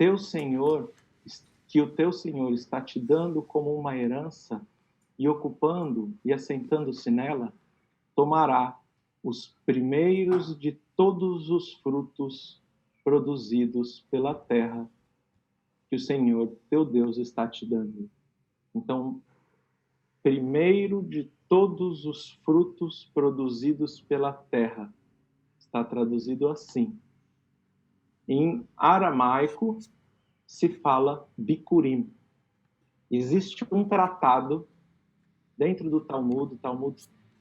teu Senhor, que o teu Senhor está te dando como uma herança e ocupando e assentando-se nela, tomará os primeiros de todos os frutos produzidos pela terra que o Senhor, teu Deus, está te dando. Então, primeiro de todos os frutos produzidos pela terra. Está traduzido assim. Em aramaico se fala Bikurim. Existe um tratado dentro do Talmud.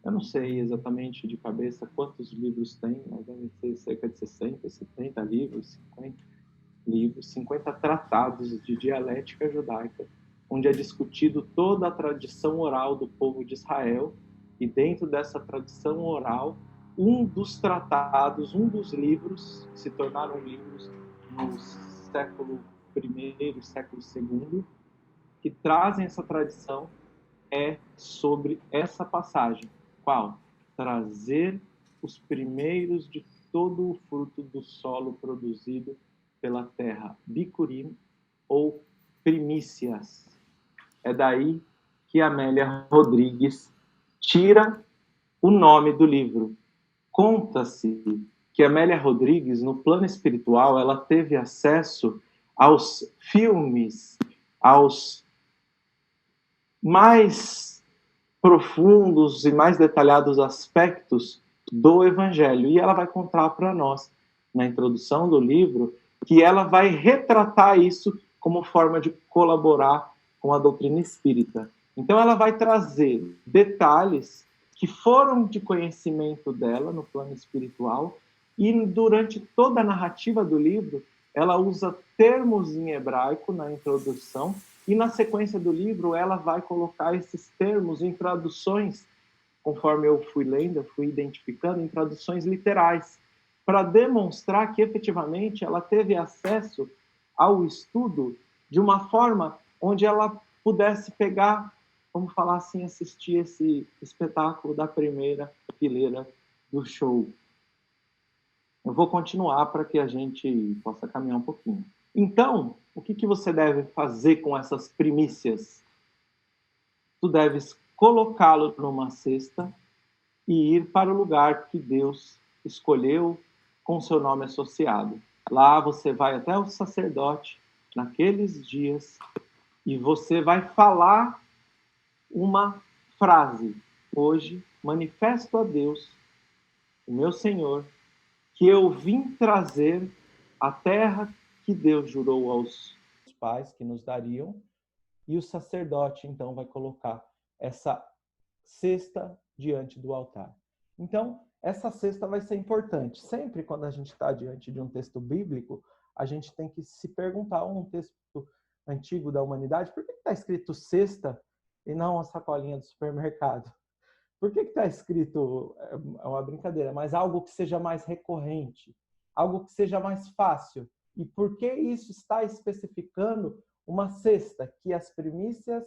Eu não sei exatamente de cabeça quantos livros tem, mas devem ser cerca de 60, 70 livros, 50 tratados de dialética judaica, onde é discutido toda a tradição oral do povo de Israel, e dentro dessa tradição oral, um dos tratados, um dos livros, que se tornaram livros no século I e século II, que trazem essa tradição, é sobre essa passagem. Qual? Trazer os primeiros de todo o fruto do solo produzido pela terra, Bikurim, ou primícias. É daí que Amélia Rodrigues tira o nome do livro. Conta-se que Amélia Rodrigues, no plano espiritual, ela teve acesso aos filmes, aos mais profundos e mais detalhados aspectos do Evangelho. E ela vai contar para nós, na introdução do livro, que ela vai retratar isso como forma de colaborar com a doutrina espírita. Então, ela vai trazer detalhes que foram de conhecimento dela no plano espiritual, e durante toda a narrativa do livro, ela usa termos em hebraico na introdução, e na sequência do livro ela vai colocar esses termos em traduções, conforme eu fui lendo, eu fui identificando, em traduções literais, para demonstrar que efetivamente ela teve acesso ao estudo de uma forma onde ela pudesse pegar, vamos falar assim, assistir esse espetáculo da primeira fileira do show. Eu vou continuar para que a gente possa caminhar um pouquinho. Então, o que você deve fazer com essas primícias? Tu deves colocá-lo numa cesta e ir para o lugar que Deus escolheu com seu nome associado. Lá você vai até o sacerdote naqueles dias e você vai falar uma frase. Hoje, manifesto a Deus, o meu Senhor, que eu vim trazer a terra que Deus jurou aos pais que nos dariam, e o sacerdote, então, vai colocar essa cesta diante do altar. Então, essa cesta vai ser importante. Sempre quando a gente está diante de um texto bíblico, a gente tem que se perguntar, um texto antigo da humanidade, por que está escrito cesta e não a sacolinha do supermercado? Por que está escrito, é uma brincadeira, mas algo que seja mais recorrente, algo que seja mais fácil? E por que isso está especificando uma cesta, que as primícias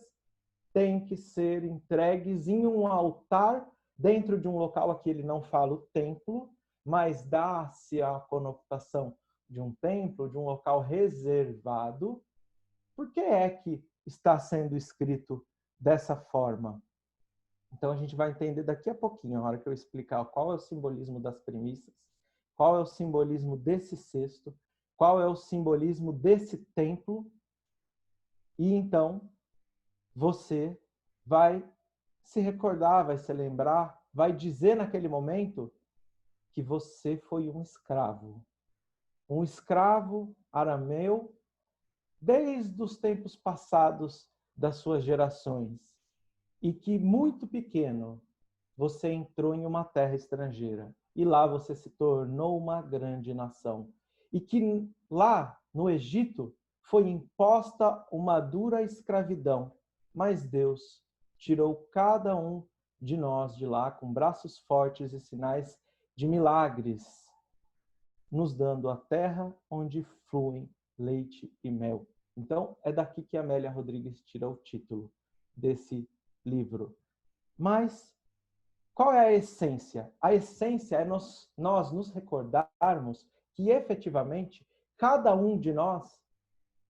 têm que ser entregues em um altar, dentro de um local, aqui ele não fala o templo, mas dá-se a conotação de um templo, de um local reservado. Por que é que está sendo escrito dessa forma? Então a gente vai entender daqui a pouquinho, na hora que eu explicar qual é o simbolismo das primícias, qual é o simbolismo desse cesto, qual é o simbolismo desse templo, e então você vai se recordar, vai se lembrar, vai dizer naquele momento que você foi um escravo arameu desde os tempos passados das suas gerações, e que muito pequeno você entrou em uma terra estrangeira e lá você se tornou uma grande nação, e que lá no Egito foi imposta uma dura escravidão, mas Deus tirou cada um de nós de lá com braços fortes e sinais de milagres, nos dando a terra onde fluem leite e mel. Então, é daqui que Amélia Rodrigues tira o título desse livro. Mas qual é a essência? A essência é nós nos recordarmos que, efetivamente, cada um de nós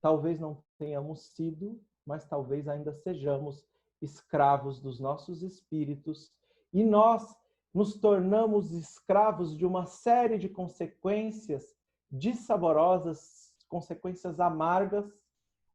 talvez não tenhamos sido, mas talvez ainda sejamos escravos dos nossos espíritos, e nós nos tornamos escravos de uma série de consequências dissaborosas, consequências amargas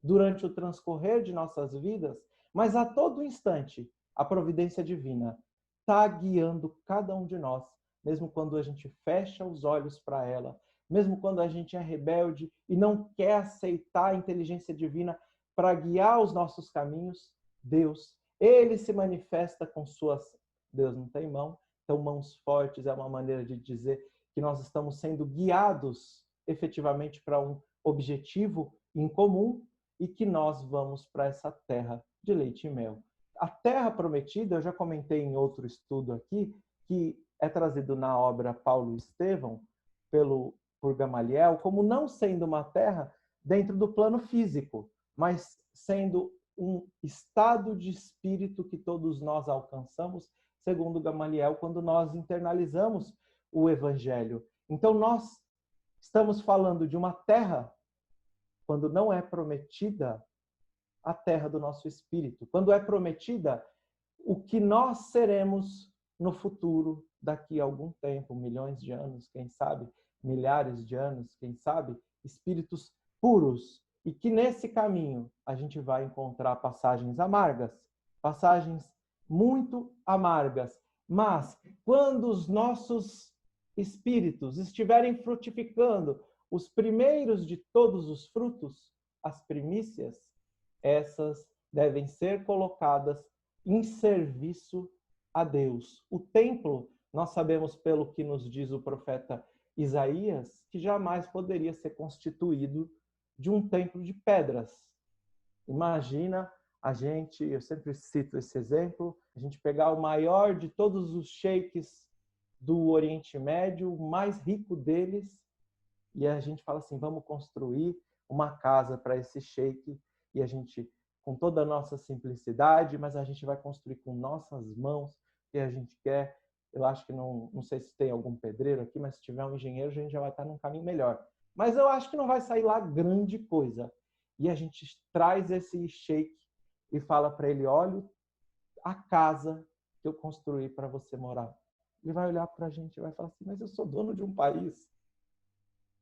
durante o transcorrer de nossas vidas, mas a todo instante a providência divina está guiando cada um de nós, mesmo quando a gente fecha os olhos para ela, mesmo quando a gente é rebelde e não quer aceitar a inteligência divina para guiar os nossos caminhos, Deus, ele se manifesta com suas... Deus não tem mão, então mãos fortes é uma maneira de dizer que nós estamos sendo guiados efetivamente para um objetivo em comum e que nós vamos para essa terra de leite e mel. A terra prometida, eu já comentei em outro estudo aqui, que é trazido na obra Paulo e Estevão, por Gamaliel, como não sendo uma terra dentro do plano físico, mas sendo um estado de espírito que todos nós alcançamos, segundo Gamaliel, quando nós internalizamos o Evangelho. Então, nós estamos falando de uma terra, quando não é prometida, a terra do nosso espírito. Quando é prometida, o que nós seremos no futuro, daqui a algum tempo, milhões de anos, quem sabe, milhares de anos, quem sabe, espíritos puros. E que nesse caminho a gente vai encontrar passagens amargas, passagens muito amargas. Mas quando os nossos espíritos estiverem frutificando os primeiros de todos os frutos, as primícias, essas devem ser colocadas em serviço a Deus. O templo, nós sabemos pelo que nos diz o profeta Isaías, que jamais poderia ser constituído de um templo de pedras. Imagina a gente, eu sempre cito esse exemplo, a gente pegar o maior de todos os sheiks do Oriente Médio, o mais rico deles, e a gente fala assim, vamos construir uma casa para esse sheik, e a gente, com toda a nossa simplicidade, mas a gente vai construir com nossas mãos, que a gente quer. Eu acho que não sei se tem algum pedreiro aqui, mas se tiver um engenheiro, a gente já vai estar num caminho melhor. Mas eu acho que não vai sair lá grande coisa. E a gente traz esse sheik e fala para ele, olha a casa que eu construí para você morar. Ele vai olhar para a gente e vai falar assim, mas eu sou dono de um país.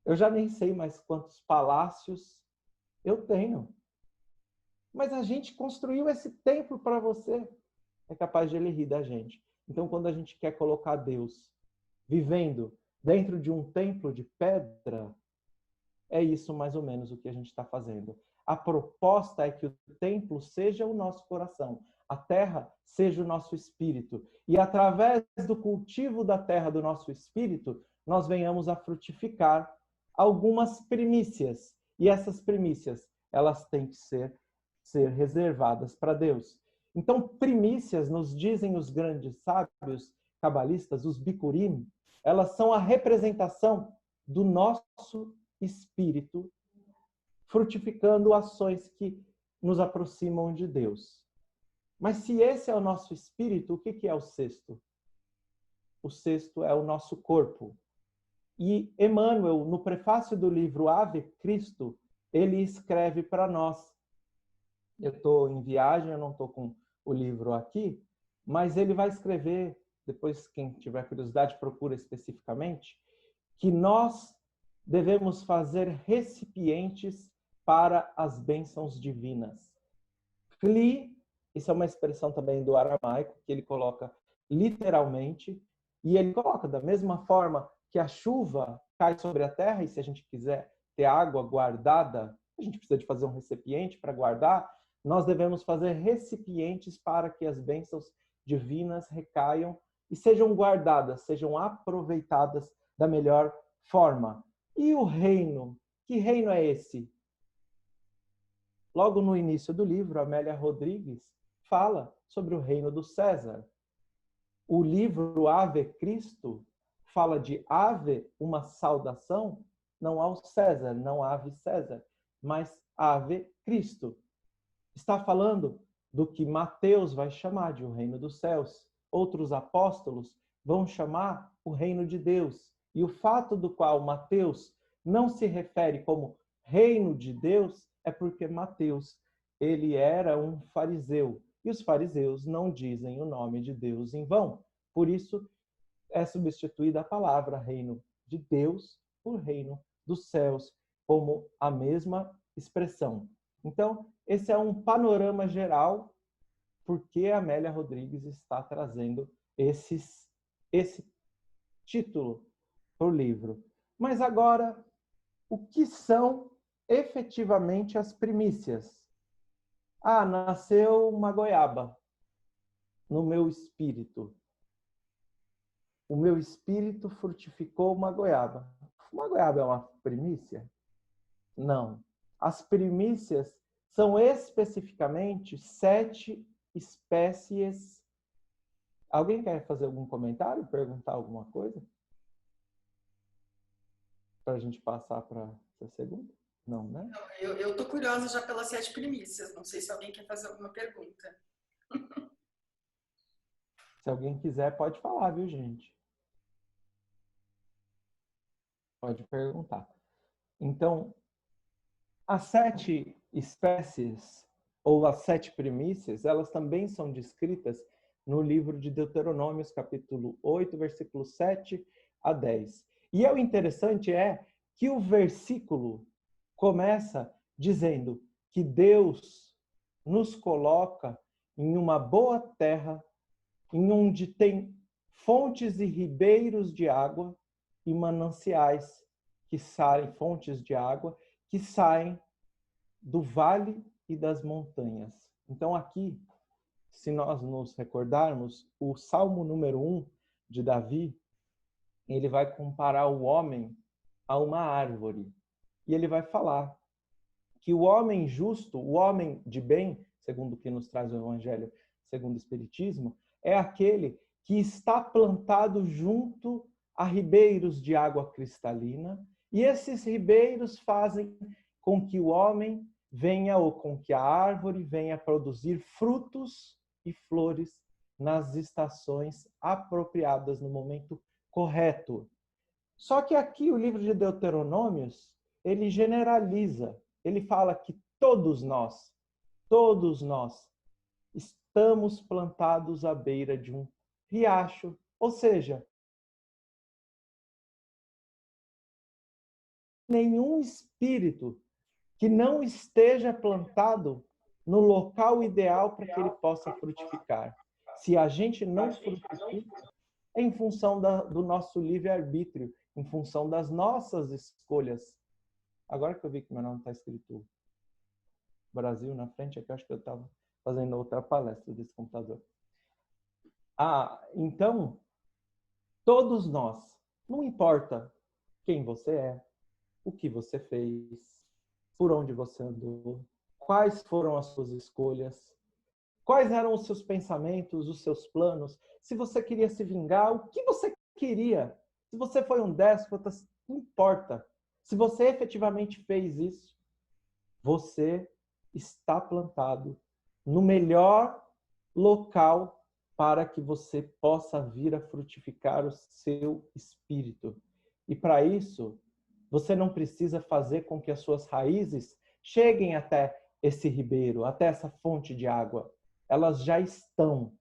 Eu já nem sei mais quantos palácios eu tenho. Mas a gente construiu esse templo para você. É capaz de ele rir da gente. Então, quando a gente quer colocar Deus vivendo dentro de um templo de pedra, é isso mais ou menos o que a gente está fazendo. A proposta é que o templo seja o nosso coração, a terra seja o nosso espírito. E através do cultivo da terra do nosso espírito, nós venhamos a frutificar algumas primícias. E essas primícias, elas têm que ser reservadas para Deus. Então, primícias, nos dizem os grandes sábios cabalistas, os Bikurim, elas são a representação do nosso espírito, frutificando ações que nos aproximam de Deus. Mas se esse é o nosso espírito, o que é o sexto? O sexto é o nosso corpo. E Emmanuel, no prefácio do livro Ave Cristo, ele escreve para nós. Eu estou em viagem, eu não estou com o livro aqui, mas ele vai escrever, depois quem tiver curiosidade procura especificamente, que nós devemos fazer recipientes para as bênçãos divinas. Kli, isso é uma expressão também do aramaico, que ele coloca literalmente, e ele coloca da mesma forma que a chuva cai sobre a terra, e se a gente quiser ter água guardada, a gente precisa de fazer um recipiente para guardar, nós devemos fazer recipientes para que as bênçãos divinas recaiam e sejam guardadas, sejam aproveitadas da melhor forma. E o reino? Que reino é esse? Logo no início do livro, Amélia Rodrigues fala sobre o reino do César. O livro Ave Cristo fala de ave, uma saudação, não ao César, não ave César, mas Ave Cristo. Está falando do que Mateus vai chamar de o reino dos céus. Outros apóstolos vão chamar o reino de Deus. E o fato do qual Mateus não se refere como reino de Deus, é porque Mateus, ele era um fariseu. E os fariseus não dizem o nome de Deus em vão. Por isso, é substituída a palavra reino de Deus por reino dos céus, como a mesma expressão. Então, esse é um panorama geral porque a Amélia Rodrigues está trazendo esse título para o livro. Mas agora, o que são efetivamente as primícias? Ah, nasceu uma goiaba no meu espírito. O meu espírito frutificou uma goiaba. Uma goiaba é uma primícia? Não. As primícias são especificamente 7 espécies. Alguém quer fazer algum comentário? Perguntar alguma coisa? Para a gente passar para a segunda? Não, né? Eu estou curiosa já pelas 7 primícias. Não sei se alguém quer fazer alguma pergunta. Se alguém quiser, pode falar, viu, gente? Pode perguntar. Então, as 7 espécies, ou as 7 primícias, elas também são descritas no livro de Deuteronômios, capítulo 8, versículos 7 a 10. E o interessante é que o versículo começa dizendo que Deus nos coloca em uma boa terra, em onde tem fontes e ribeiros de água e mananciais que saem, fontes de água que saem do vale e das montanhas. Então aqui, se nós nos recordarmos, o Salmo número 1 de Davi, ele vai comparar o homem a uma árvore. E ele vai falar que o homem justo, o homem de bem, segundo o que nos traz o Evangelho, segundo o Espiritismo, é aquele que está plantado junto a ribeiros de água cristalina, e esses ribeiros fazem com que o homem venha, ou com que a árvore venha produzir frutos e flores nas estações apropriadas, no momento correto. Só que aqui o livro de Deuteronômios, ele generaliza, ele fala que todos nós estamos plantados à beira de um riacho, ou seja, nenhum espírito que não esteja plantado no local ideal para que ele possa frutificar. Se a gente não frutifica, é em função do nosso livre-arbítrio, em função das nossas escolhas. Agora que eu vi que meu nome está escrito Brasil na frente, aqui eu acho que eu estava fazendo outra palestra desse computador. Então, todos nós, não importa quem você é, o que você fez, por onde você andou, quais foram as suas escolhas, quais eram os seus pensamentos, os seus planos, se você queria se vingar, o que você queria, se você foi um déspota, não importa. Se você efetivamente fez isso, você está plantado no melhor local para que você possa vir a frutificar o seu espírito. E para isso, você não precisa fazer com que as suas raízes cheguem até esse ribeiro, até essa fonte de água. Elas já estão.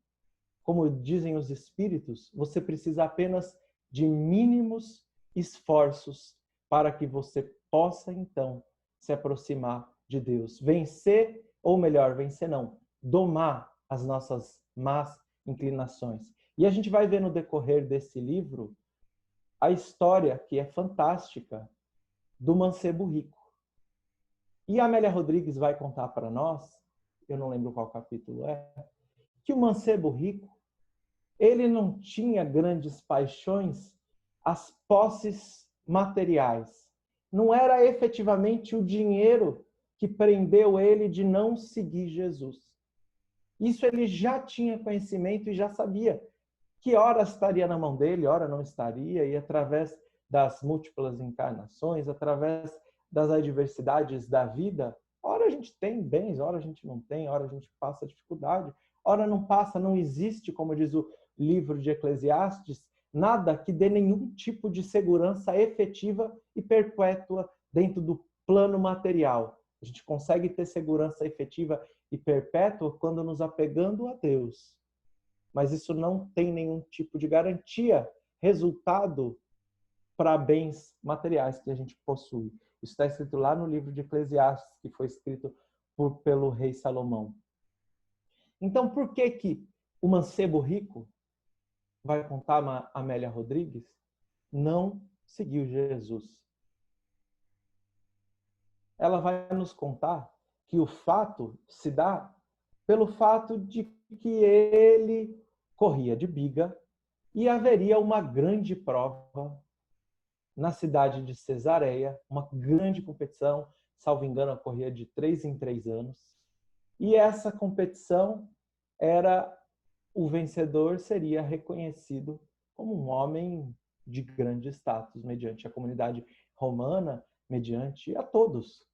Como dizem os espíritos, você precisa apenas de mínimos esforços para que você possa, então, se aproximar de Deus. Vencer, ou melhor, vencer não, domar as nossas más inclinações. E a gente vai ver no decorrer desse livro a história, que é fantástica, do mancebo rico. E a Amélia Rodrigues vai contar para nós, eu não lembro qual capítulo é, que o mancebo rico, ele não tinha grandes paixões, as posses materiais. Não era efetivamente o dinheiro que prendeu ele de não seguir Jesus. Isso ele já tinha conhecimento e já sabia que ora estaria na mão dele, ora não estaria, e através das múltiplas encarnações, através das adversidades da vida, ora a gente tem bens, ora a gente não tem, ora a gente passa dificuldade, ora não passa, não existe, como diz o livro de Eclesiastes, nada que dê nenhum tipo de segurança efetiva e perpétua dentro do plano material. A gente consegue ter segurança efetiva e perpétua quando nos apegando a Deus. Mas isso não tem nenhum tipo de garantia, resultado para bens materiais que a gente possui. Isso está escrito lá no livro de Eclesiastes, que foi escrito pelo rei Salomão. Então, por que o mancebo rico, vai contar a Amélia Rodrigues, não seguiu Jesus? Ela vai nos contar que o fato se dá pelo fato de que ele corria de biga e haveria uma grande prova na cidade de Cesareia, uma grande competição, salvo engano, ocorria de 3 em 3 anos. E essa competição o vencedor seria reconhecido como um homem de grande status, mediante a comunidade romana, mediante a todos.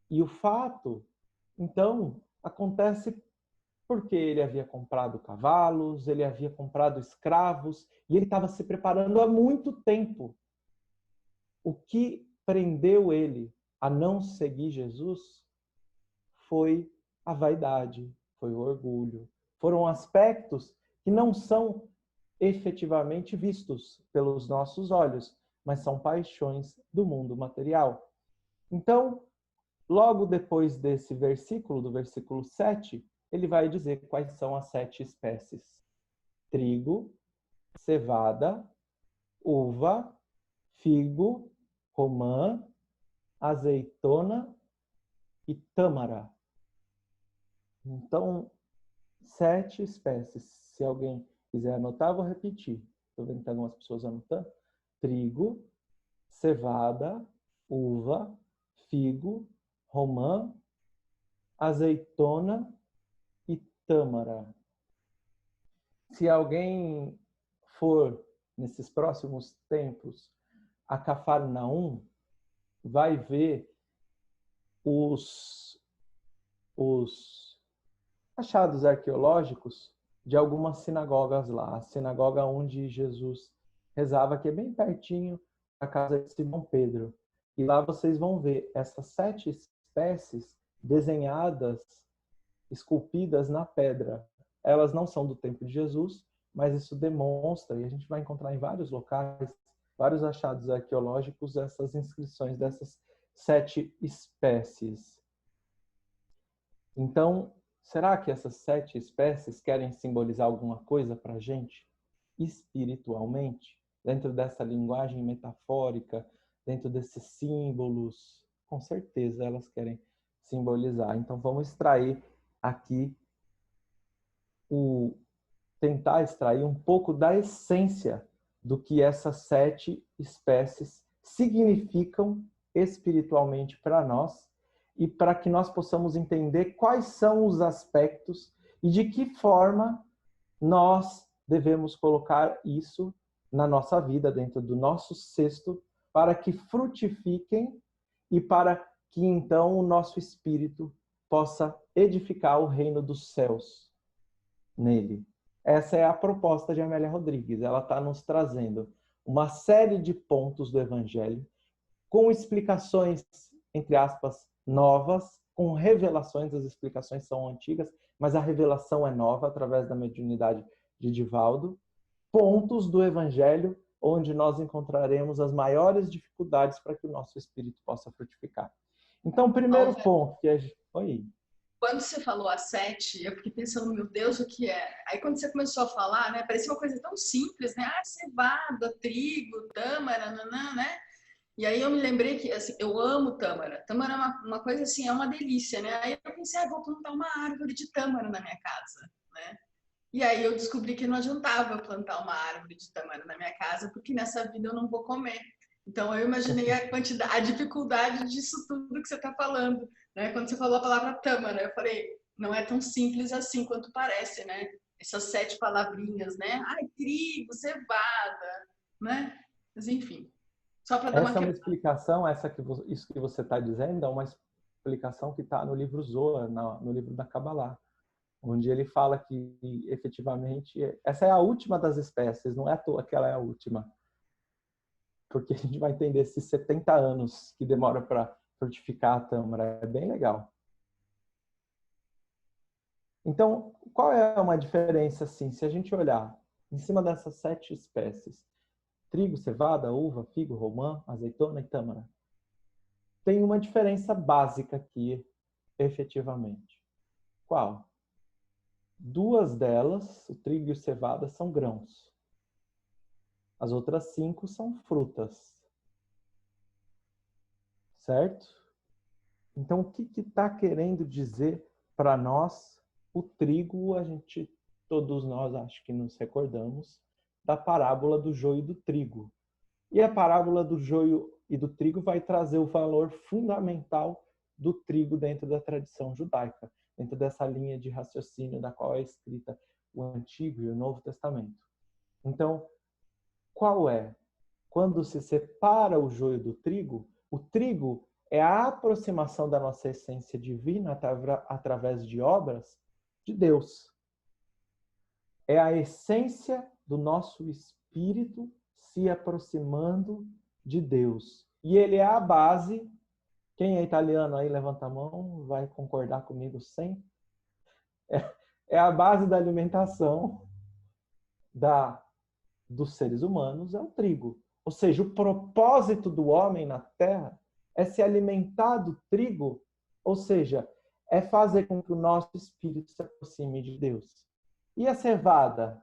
E o fato, então, acontece porque ele havia comprado cavalos, ele havia comprado escravos, e ele estava se preparando há muito tempo. O que prendeu ele a não seguir Jesus foi a vaidade, foi o orgulho. Foram aspectos que não são efetivamente vistos pelos nossos olhos, mas são paixões do mundo material. Então, logo depois desse versículo, do versículo 7, ele vai dizer quais são as 7 espécies: trigo, cevada, uva, figo, romã, azeitona e tâmara. Então, 7 espécies. Se alguém quiser anotar, vou repetir. Estou vendo que tem algumas pessoas anotando. Trigo, cevada, uva, figo, romã, azeitona e tâmara. Se alguém for, nesses próximos tempos, a Cafarnaum, vai ver os achados arqueológicos de algumas sinagogas lá. A sinagoga onde Jesus rezava, que é bem pertinho da casa de Simão Pedro. E lá vocês vão ver essas 7 espécies desenhadas, esculpidas na pedra. Elas não são do tempo de Jesus, mas isso demonstra, e a gente vai encontrar em vários locais, vários achados arqueológicos, essas inscrições dessas 7 espécies. Então, será que essas 7 espécies querem simbolizar alguma coisa para a gente? Espiritualmente? Dentro dessa linguagem metafórica, dentro desses símbolos? Com certeza elas querem simbolizar. Então, vamos extrair aqui tentar extrair um pouco da essência do que essas 7 espécies significam espiritualmente para nós e para que nós possamos entender quais são os aspectos e de que forma nós devemos colocar isso na nossa vida, dentro do nosso cesto, para que frutifiquem e para que então o nosso espírito possa edificar o reino dos céus nele. Essa é a proposta de Amélia Rodrigues. Ela está nos trazendo uma série de pontos do Evangelho com explicações, entre aspas, novas, com revelações. As explicações são antigas, mas a revelação é nova através da mediunidade de Divaldo. Pontos do Evangelho onde nós encontraremos as maiores dificuldades para que o nosso espírito possa frutificar. Então, o primeiro ponto que é... Oi. Quando você falou a 7, eu fiquei pensando, meu Deus, o que é? Aí quando você começou a falar, né, parecia uma coisa tão simples, né? Ah, cevada, trigo, tâmara, nanã, né? E aí eu me lembrei que, assim, eu amo tâmara. Tâmara é uma coisa assim, é uma delícia, né? Aí eu pensei, vou plantar uma árvore de tâmara na minha casa, né? E aí eu descobri que não adiantava eu plantar uma árvore de tâmara na minha casa, porque nessa vida eu não vou comer. Então eu imaginei a dificuldade disso tudo que você está falando, né? Quando você falou a palavra tâmara, eu falei, não é tão simples assim quanto parece, né? Essas 7 palavrinhas, né? Ai, trigo, cevada, né? Mas enfim, só para dar uma Essa é uma explicação, isso que você está dizendo é uma explicação que está no livro Zohar, no livro da Kabbalah, onde ele fala que, efetivamente, essa é a última das espécies, não é à toa que ela é a última. porque a gente vai entender esses 70 anos que demora para frutificar a tâmara. É bem legal. Então, qual é uma diferença, assim, se a gente olhar em cima dessas 7 espécies? Trigo, cevada, uva, figo, romã, azeitona e tâmara. Tem uma diferença básica aqui, efetivamente. Qual? 2 delas, o trigo e a cevada, são grãos. As outras 5 são frutas. Certo? Então, o que está querendo dizer para nós o trigo? Todos nós acho que nos recordamos da parábola do joio e do trigo. E a parábola do joio e do trigo vai trazer o valor fundamental do trigo dentro da tradição judaica, dentro dessa linha de raciocínio da qual é escrita o Antigo e o Novo Testamento. Então, qual é? Quando se separa o joio do trigo, o trigo é a aproximação da nossa essência divina através de obras de Deus. É a essência do nosso espírito se aproximando de Deus. E ele é a base. Quem é italiano aí, levanta a mão, vai concordar comigo sempre. É a base da alimentação dos seres humanos, é o trigo. Ou seja, o propósito do homem na terra é se alimentar do trigo, ou seja, é fazer com que o nosso espírito se aproxime de Deus. E a cevada?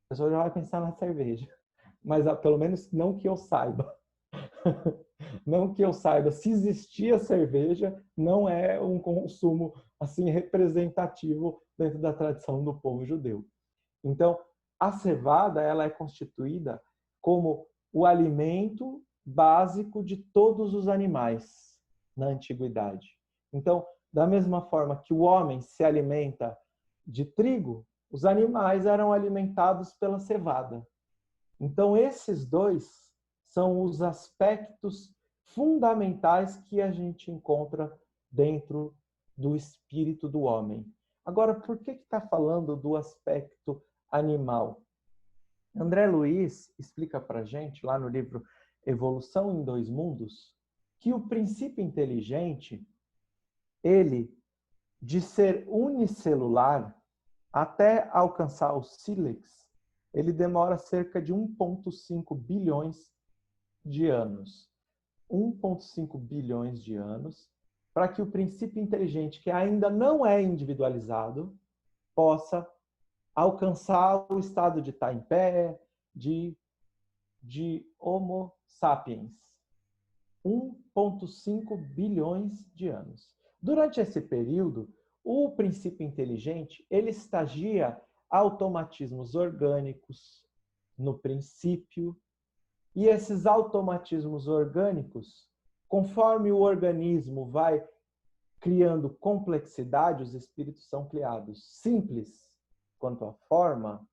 A pessoa já vai pensar na cerveja, mas pelo menos não que eu saiba. Não que eu saiba, se existia cerveja, não é um consumo assim representativo dentro da tradição do povo judeu. Então, a cevada ela é constituída como o alimento básico de todos os animais na antiguidade. Então, da mesma forma que o homem se alimenta de trigo, os animais eram alimentados pela cevada. Então, esses dois são os aspectos fundamentais que a gente encontra dentro do espírito do homem. Agora, por que está falando do aspecto animal? André Luiz explica para a gente, lá no livro Evolução em Dois Mundos, que o princípio inteligente, ele, de ser unicelular até alcançar o sílex, ele demora cerca de 1,5 bilhões de anos. 1,5 bilhões de anos para que o princípio inteligente, que ainda não é individualizado, possa alcançar o estado de estar em pé, de Homo sapiens. 1,5 bilhões de anos. Durante esse período, o princípio inteligente, ele estagia automatismos orgânicos no princípio, e esses automatismos orgânicos, conforme o organismo vai criando complexidade, os espíritos são criados simples quanto à forma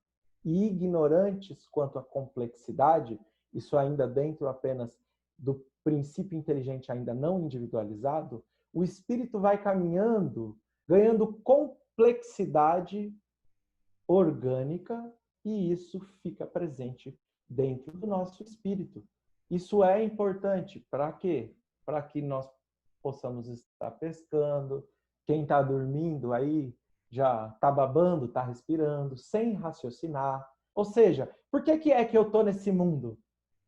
e ignorantes quanto à complexidade, isso ainda dentro apenas do princípio inteligente ainda não individualizado, o espírito vai caminhando, ganhando complexidade orgânica e isso fica presente dentro do nosso espírito. Isso é importante para quê? Para que nós possamos estar pescando, quem está dormindo aí já está babando, está respirando, sem raciocinar. Ou seja, por que é que eu estou nesse mundo?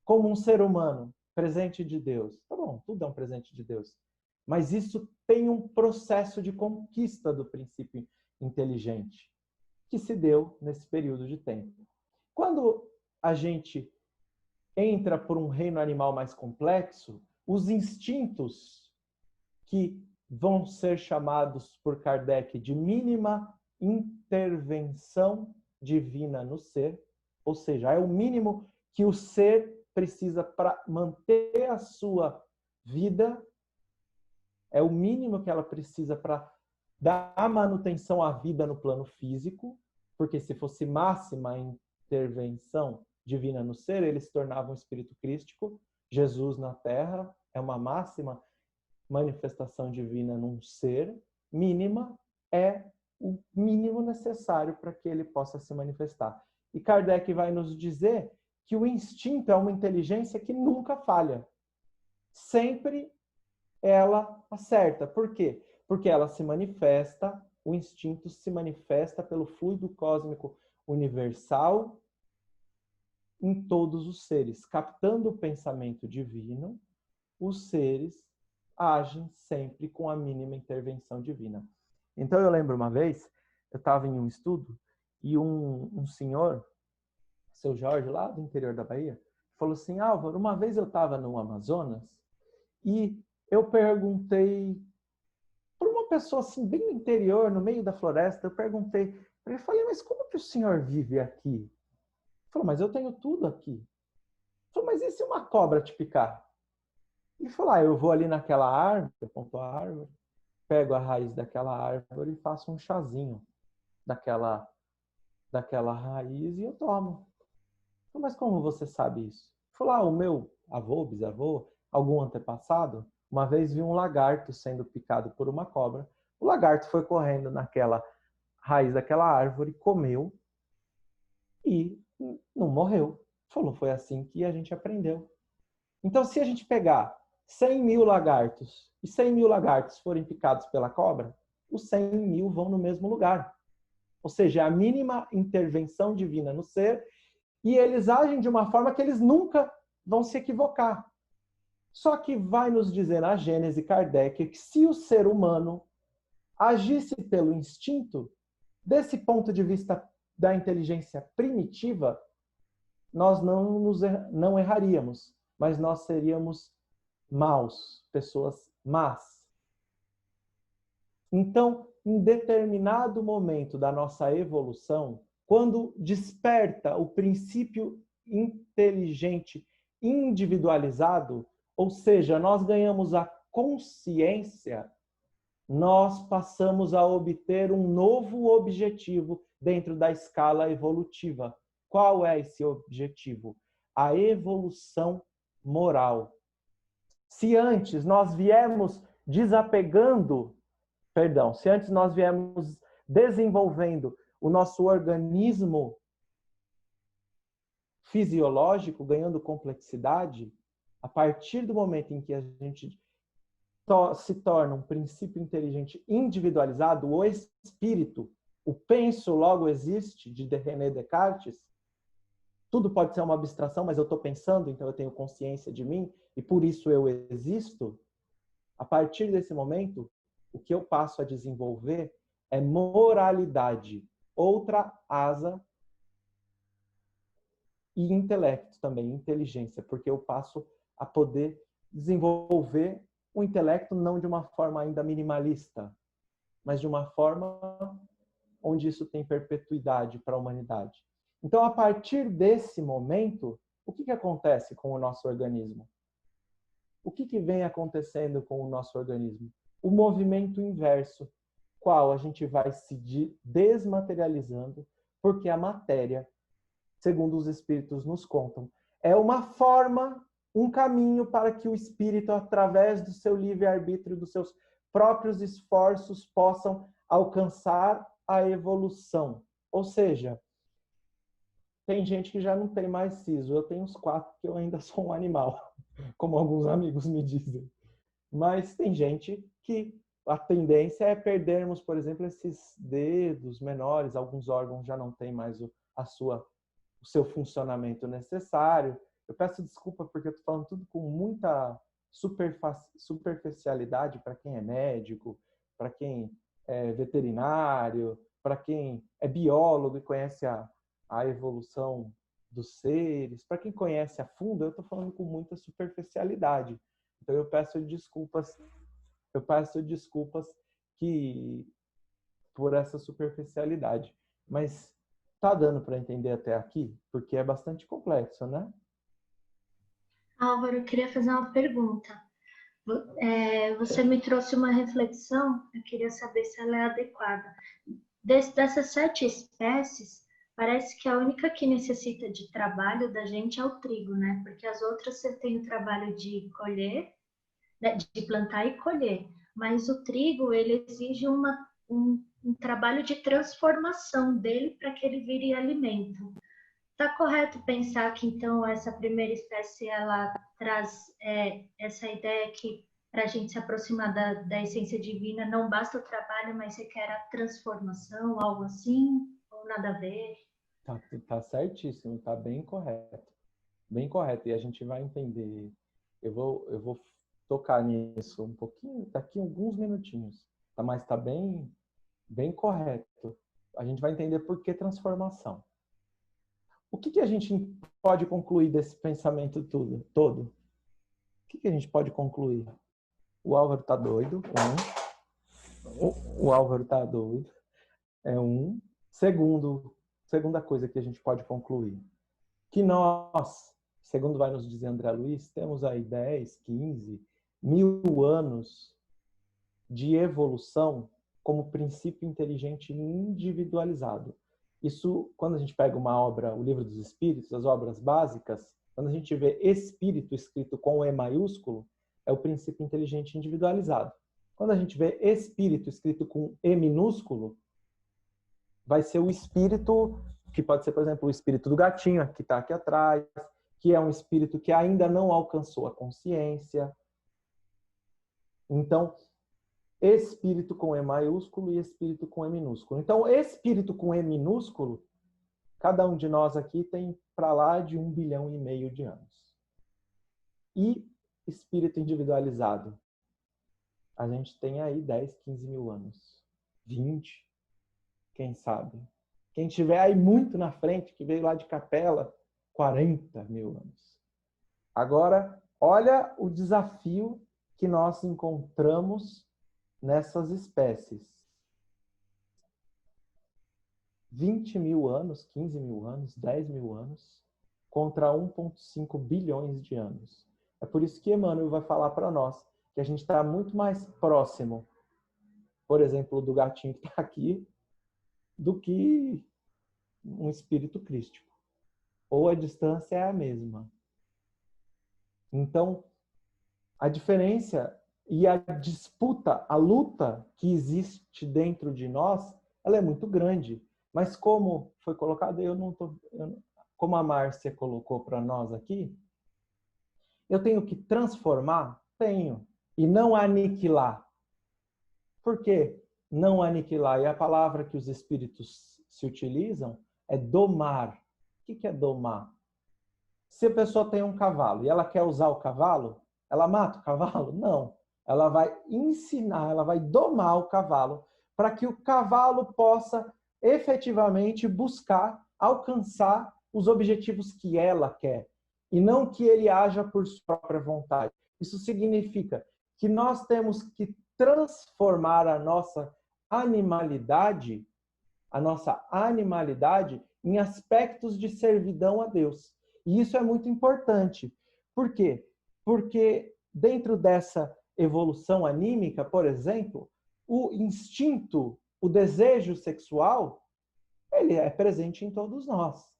Como um ser humano, presente de Deus. Tá bom, tudo é um presente de Deus. Mas isso tem um processo de conquista do princípio inteligente, que se deu nesse período de tempo. Quando a gente entra por um reino animal mais complexo, os instintos que vão ser chamados por Kardec de mínima intervenção divina no ser, ou seja, é o mínimo que o ser precisa para manter a sua vida, é o mínimo que ela precisa para dar manutenção à vida no plano físico, porque se fosse máxima intervenção divina no ser, ele se tornava um espírito crístico. Jesus na Terra é uma máxima manifestação divina num ser, mínima é o mínimo necessário para que ele possa se manifestar. E Kardec vai nos dizer que o instinto é uma inteligência que nunca falha. Sempre ela acerta. Por quê? Porque ela se manifesta, o instinto se manifesta pelo fluido cósmico universal em todos os seres. Captando o pensamento divino, os seres agem sempre com a mínima intervenção divina. Então eu lembro uma vez, eu estava em um estudo e um senhor, seu Jorge, lá do interior da Bahia, falou assim: Álvaro, uma vez eu estava no Amazonas e eu perguntei para uma pessoa assim, bem no interior, no meio da floresta, eu perguntei, eu falei, mas como que o senhor vive aqui? Ele falou, mas eu tenho tudo aqui. Ele falou, mas e se uma cobra te picar? Ele falou, eu vou ali naquela árvore, apontou a árvore, pego a raiz daquela árvore e faço um chazinho daquela raiz e eu tomo. Eu falei, mas como você sabe isso? Ele falou, o meu avô, bisavô, algum antepassado, uma vez viu um lagarto sendo picado por uma cobra. O lagarto foi correndo naquela raiz daquela árvore, comeu e não morreu. Falou, foi assim que a gente aprendeu. Então, se a gente pegar 100 mil lagartos e 100 mil lagartos forem picados pela cobra, os 100 mil vão no mesmo lugar. Ou seja, a mínima intervenção divina no ser, e eles agem de uma forma que eles nunca vão se equivocar. Só que vai nos dizer na Gênese Kardec que se o ser humano agisse pelo instinto, desse ponto de vista da inteligência primitiva, nós não erraríamos, mas nós seríamos maus, pessoas más. Então, em determinado momento da nossa evolução, quando desperta o princípio inteligente individualizado, ou seja, nós ganhamos a consciência, nós passamos a obter um novo objetivo dentro da escala evolutiva. Qual é esse objetivo? A evolução moral. Se antes nós viemos desenvolvendo o nosso organismo fisiológico, ganhando complexidade, a partir do momento em que a gente se torna um princípio inteligente individualizado, o espírito, o penso logo existe, de René Descartes, tudo pode ser uma abstração, mas eu estou pensando, então eu tenho consciência de mim, e por isso eu existo. A partir desse momento, o que eu passo a desenvolver é moralidade, outra asa, e intelecto também, inteligência, porque eu passo a poder desenvolver o intelecto não de uma forma ainda minimalista, mas de uma forma onde isso tem perpetuidade para a humanidade. Então, a partir desse momento, o que acontece com o nosso organismo? O que vem acontecendo com o nosso organismo? O movimento inverso, qual a gente vai se desmaterializando, porque a matéria, segundo os espíritos nos contam, é uma forma, um caminho para que o espírito, através do seu livre-arbítrio, dos seus próprios esforços, possam alcançar a evolução. Ou seja, tem gente que já não tem mais siso. Eu tenho uns 4 que eu ainda sou um animal, como alguns amigos me dizem. Mas tem gente que a tendência é perdermos, por exemplo, esses dedos menores, alguns órgãos já não têm mais o seu funcionamento necessário. Eu peço desculpa porque eu estou falando tudo com muita superficialidade para quem é médico, para quem é veterinário, para quem é biólogo e conhece a evolução dos seres, para quem conhece a fundo, eu estou falando com muita superficialidade. Então eu peço desculpas por essa superficialidade. Mas tá dando para entender até aqui? Porque é bastante complexo, né? Álvaro, eu queria fazer uma pergunta. Você me trouxe uma reflexão, eu queria saber se ela é adequada. Dessas 7 espécies, parece que a única que necessita de trabalho da gente é o trigo, né? Porque as outras você tem o trabalho de colher, né? De plantar e colher. Mas o trigo, ele exige um trabalho de transformação dele para que ele vire alimento. tá correto pensar que então essa primeira espécie ela traz essa ideia que para a gente se aproximar da essência divina não basta o trabalho, mas requer a transformação, algo assim, ou nada a ver? Tá certíssimo, tá bem correto. Bem correto. E a gente vai entender. Eu vou tocar nisso um pouquinho, daqui a alguns minutinhos. Tá? Mas tá bem correto. A gente vai entender por que transformação. O que a gente pode concluir desse pensamento todo? O que a gente pode concluir? O Álvaro tá doido. O Álvaro tá doido. É um. Segunda coisa que a gente pode concluir. Que nós, segundo vai nos dizer André Luiz, temos aí 10, 15, 1000 anos de evolução como princípio inteligente individualizado. Isso, quando a gente pega uma obra, o Livro dos Espíritos, as obras básicas, quando a gente vê espírito escrito com E maiúsculo, é o princípio inteligente individualizado. Quando a gente vê espírito escrito com E minúsculo, vai ser o espírito, que pode ser, por exemplo, o espírito do gatinho, que está aqui atrás, que é um espírito que ainda não alcançou a consciência. Então, espírito com E maiúsculo e espírito com E minúsculo. Então, espírito com E minúsculo, cada um de nós aqui tem para lá de 1,5 bilhão de anos. E espírito individualizado, a gente tem aí 10, 15 mil anos. 20, quem sabe. Quem tiver aí muito na frente, que veio lá de Capela, 40 mil anos. Agora, olha o desafio que nós encontramos nessas espécies. 20 mil anos, 15 mil anos, 10 mil anos, contra 1,5 bilhões de anos. É por isso que Emmanuel vai falar para nós que a gente está muito mais próximo, por exemplo, do gatinho que está aqui, do que um espírito crístico. Ou a distância é a mesma. Então, a diferença e a disputa, a luta que existe dentro de nós, ela é muito grande. Mas como foi colocado, como a Márcia colocou para nós aqui, eu tenho que transformar? Tenho. E não aniquilar. Por quê? Não aniquilar. E a palavra que os espíritos se utilizam é domar. O que é domar? Se a pessoa tem um cavalo e ela quer usar o cavalo, ela mata o cavalo? Não. Ela vai ensinar, ela vai domar o cavalo para que o cavalo possa efetivamente buscar, alcançar os objetivos que ela quer e não que ele haja por sua própria vontade. Isso significa que nós temos que transformar a nossa animalidade em aspectos de servidão a Deus. E isso é muito importante. Por quê? Porque dentro dessa evolução anímica, por exemplo, o instinto, o desejo sexual, ele é presente em todos nós.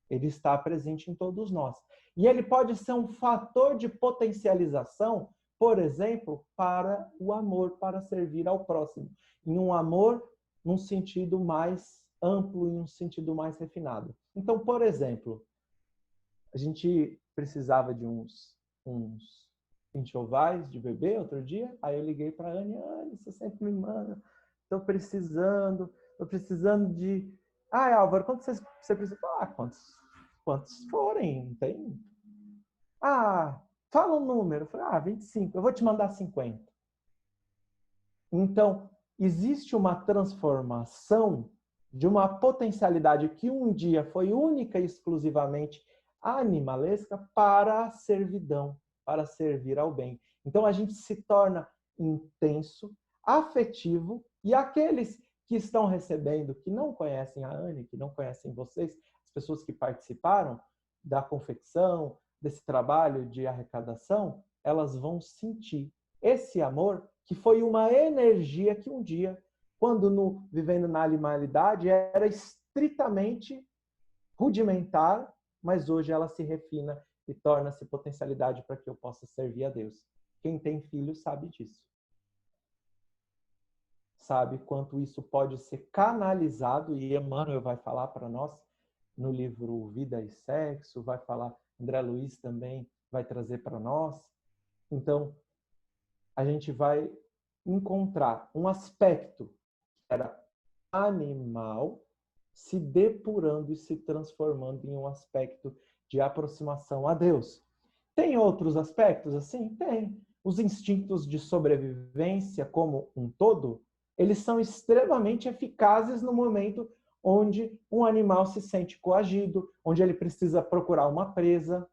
Ele está presente em todos nós. E ele pode ser um fator de potencialização, por exemplo, para o amor, para servir ao próximo. Em um amor num sentido mais amplo e num sentido mais refinado. Então, por exemplo, a gente precisava de uns enxovais de bebê outro dia, aí eu liguei para a Anne, você sempre me manda, estou precisando de... Álvaro, quanto você precisa? Quantos forem, não tem? Fala um número. Eu falei, 25, eu vou te mandar 50. Então, existe uma transformação de uma potencialidade que um dia foi única e exclusivamente animalesca para a servidão, para servir ao bem. Então, a gente se torna intenso, afetivo, e aqueles que estão recebendo, que não conhecem a Anne, que não conhecem vocês, as pessoas que participaram da confecção, desse trabalho de arrecadação, elas vão sentir esse amor que foi uma energia que um dia, quando vivendo na animalidade, era estritamente rudimentar, mas hoje ela se refina e torna-se potencialidade para que eu possa servir a Deus. Quem tem filho sabe disso. Sabe quanto isso pode ser canalizado, e Emmanuel vai falar para nós no livro Vida e Sexo, vai falar, André Luiz também vai trazer para nós. Então, a gente vai encontrar um aspecto que era animal se depurando e se transformando em um aspecto de aproximação a Deus. Tem outros aspectos assim? Tem. Os instintos de sobrevivência como um todo, eles são extremamente eficazes no momento onde um animal se sente coagido, onde ele precisa procurar uma presa.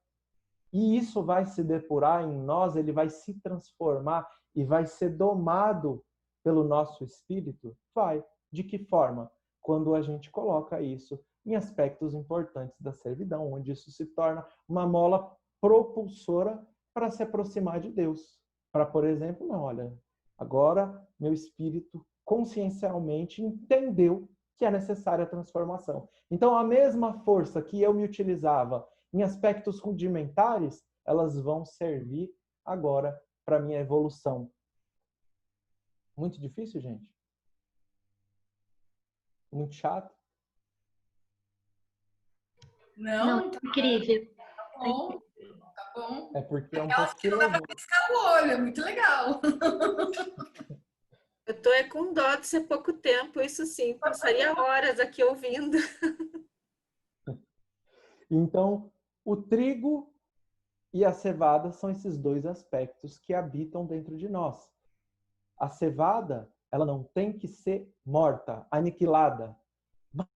E isso vai se depurar em nós, ele vai se transformar e vai ser domado pelo nosso espírito? Vai. De que forma? Quando a gente coloca isso em aspectos importantes da servidão, onde isso se torna uma mola propulsora para se aproximar de Deus. Para, por exemplo, não, olha, agora meu espírito consciencialmente entendeu que é necessária a transformação. Então, a mesma força que eu me utilizava em aspectos rudimentares, elas vão servir agora para a minha evolução. Muito difícil, gente? Muito chato? Não, incrível. tá bom. Tá bom. É porque é um Aquela pouco que não dá para piscar o olho, é muito legal. Eu tô com dó de ser pouco tempo, isso sim, passaria horas aqui ouvindo. Então, o trigo e a cevada são esses dois aspectos que habitam dentro de nós. A cevada, ela não tem que ser morta, aniquilada,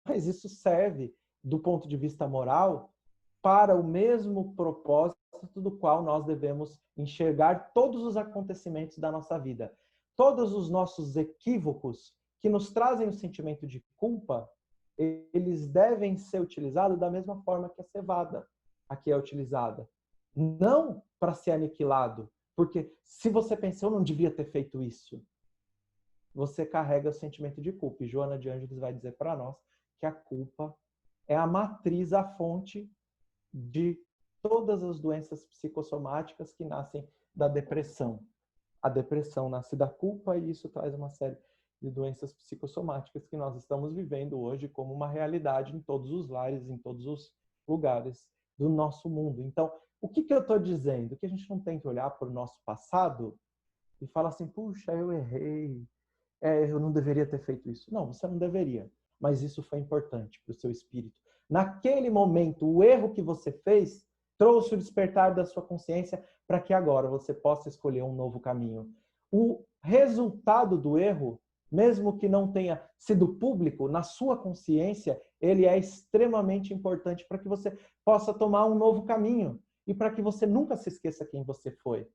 mas isso serve, do ponto de vista moral, para o mesmo propósito do qual nós devemos enxergar todos os acontecimentos da nossa vida. Todos os nossos equívocos que nos trazem o sentimento de culpa, eles devem ser utilizados da mesma forma que a cevada aqui é utilizada. Não para ser aniquilado, porque se você pensou, eu não devia ter feito isso, você carrega o sentimento de culpa. E Joana de Ângeles vai dizer para nós que a culpa é a matriz, a fonte de todas as doenças psicossomáticas que nascem da depressão. A depressão nasce da culpa e isso traz uma série de doenças psicossomáticas que nós estamos vivendo hoje como uma realidade em todos os lares, em todos os lugares do nosso mundo. Então, o que eu estou dizendo? Que a gente não tem que olhar para o nosso passado e falar assim, puxa, eu errei, eu não deveria ter feito isso. Não, você não deveria, mas isso foi importante para o seu espírito. Naquele momento, o erro que você fez trouxe o despertar da sua consciência para que agora você possa escolher um novo caminho. O resultado do erro, mesmo que não tenha sido público, na sua consciência, ele é extremamente importante para que você possa tomar um novo caminho e para que você nunca se esqueça quem você foi.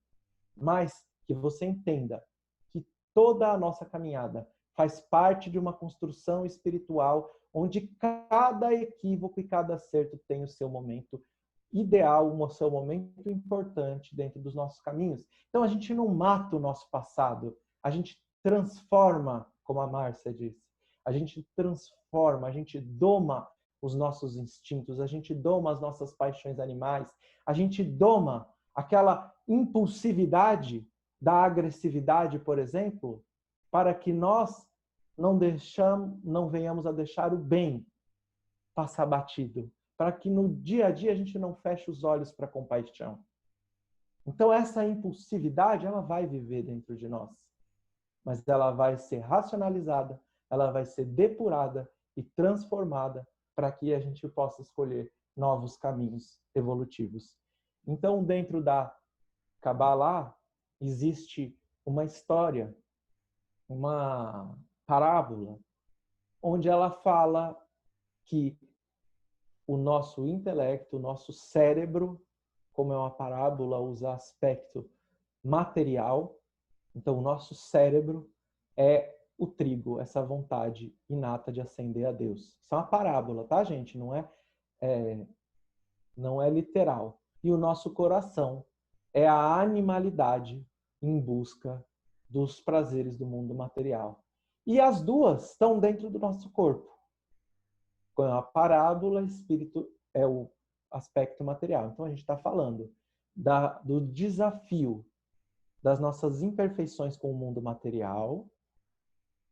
Mas que você entenda que toda a nossa caminhada faz parte de uma construção espiritual onde cada equívoco e cada acerto tem o seu momento ideal, o seu momento importante dentro dos nossos caminhos. Então, a gente não mata o nosso passado, a gente transforma, como a Márcia disse. A gente transforma, a gente doma os nossos instintos, a gente doma as nossas paixões animais, a gente doma aquela impulsividade da agressividade, por exemplo, para que nós não venhamos a deixar o bem passar batido, para que no dia a dia a gente não feche os olhos para a compaixão. Então essa impulsividade, ela vai viver dentro de nós, mas ela vai ser racionalizada, ela vai ser depurada e transformada para que a gente possa escolher novos caminhos evolutivos. Então, dentro da Kabbalah, existe uma história, uma parábola, onde ela fala que o nosso intelecto, o nosso cérebro, como é uma parábola, usa aspecto material. Então, o nosso cérebro é o trigo, essa vontade inata de ascender a Deus. Isso é uma parábola, tá, gente? Não é literal. E o nosso coração é a animalidade em busca dos prazeres do mundo material. E as duas estão dentro do nosso corpo. Com a parábola, espírito é o aspecto material. Então, a gente está falando do desafio das nossas imperfeições com o mundo material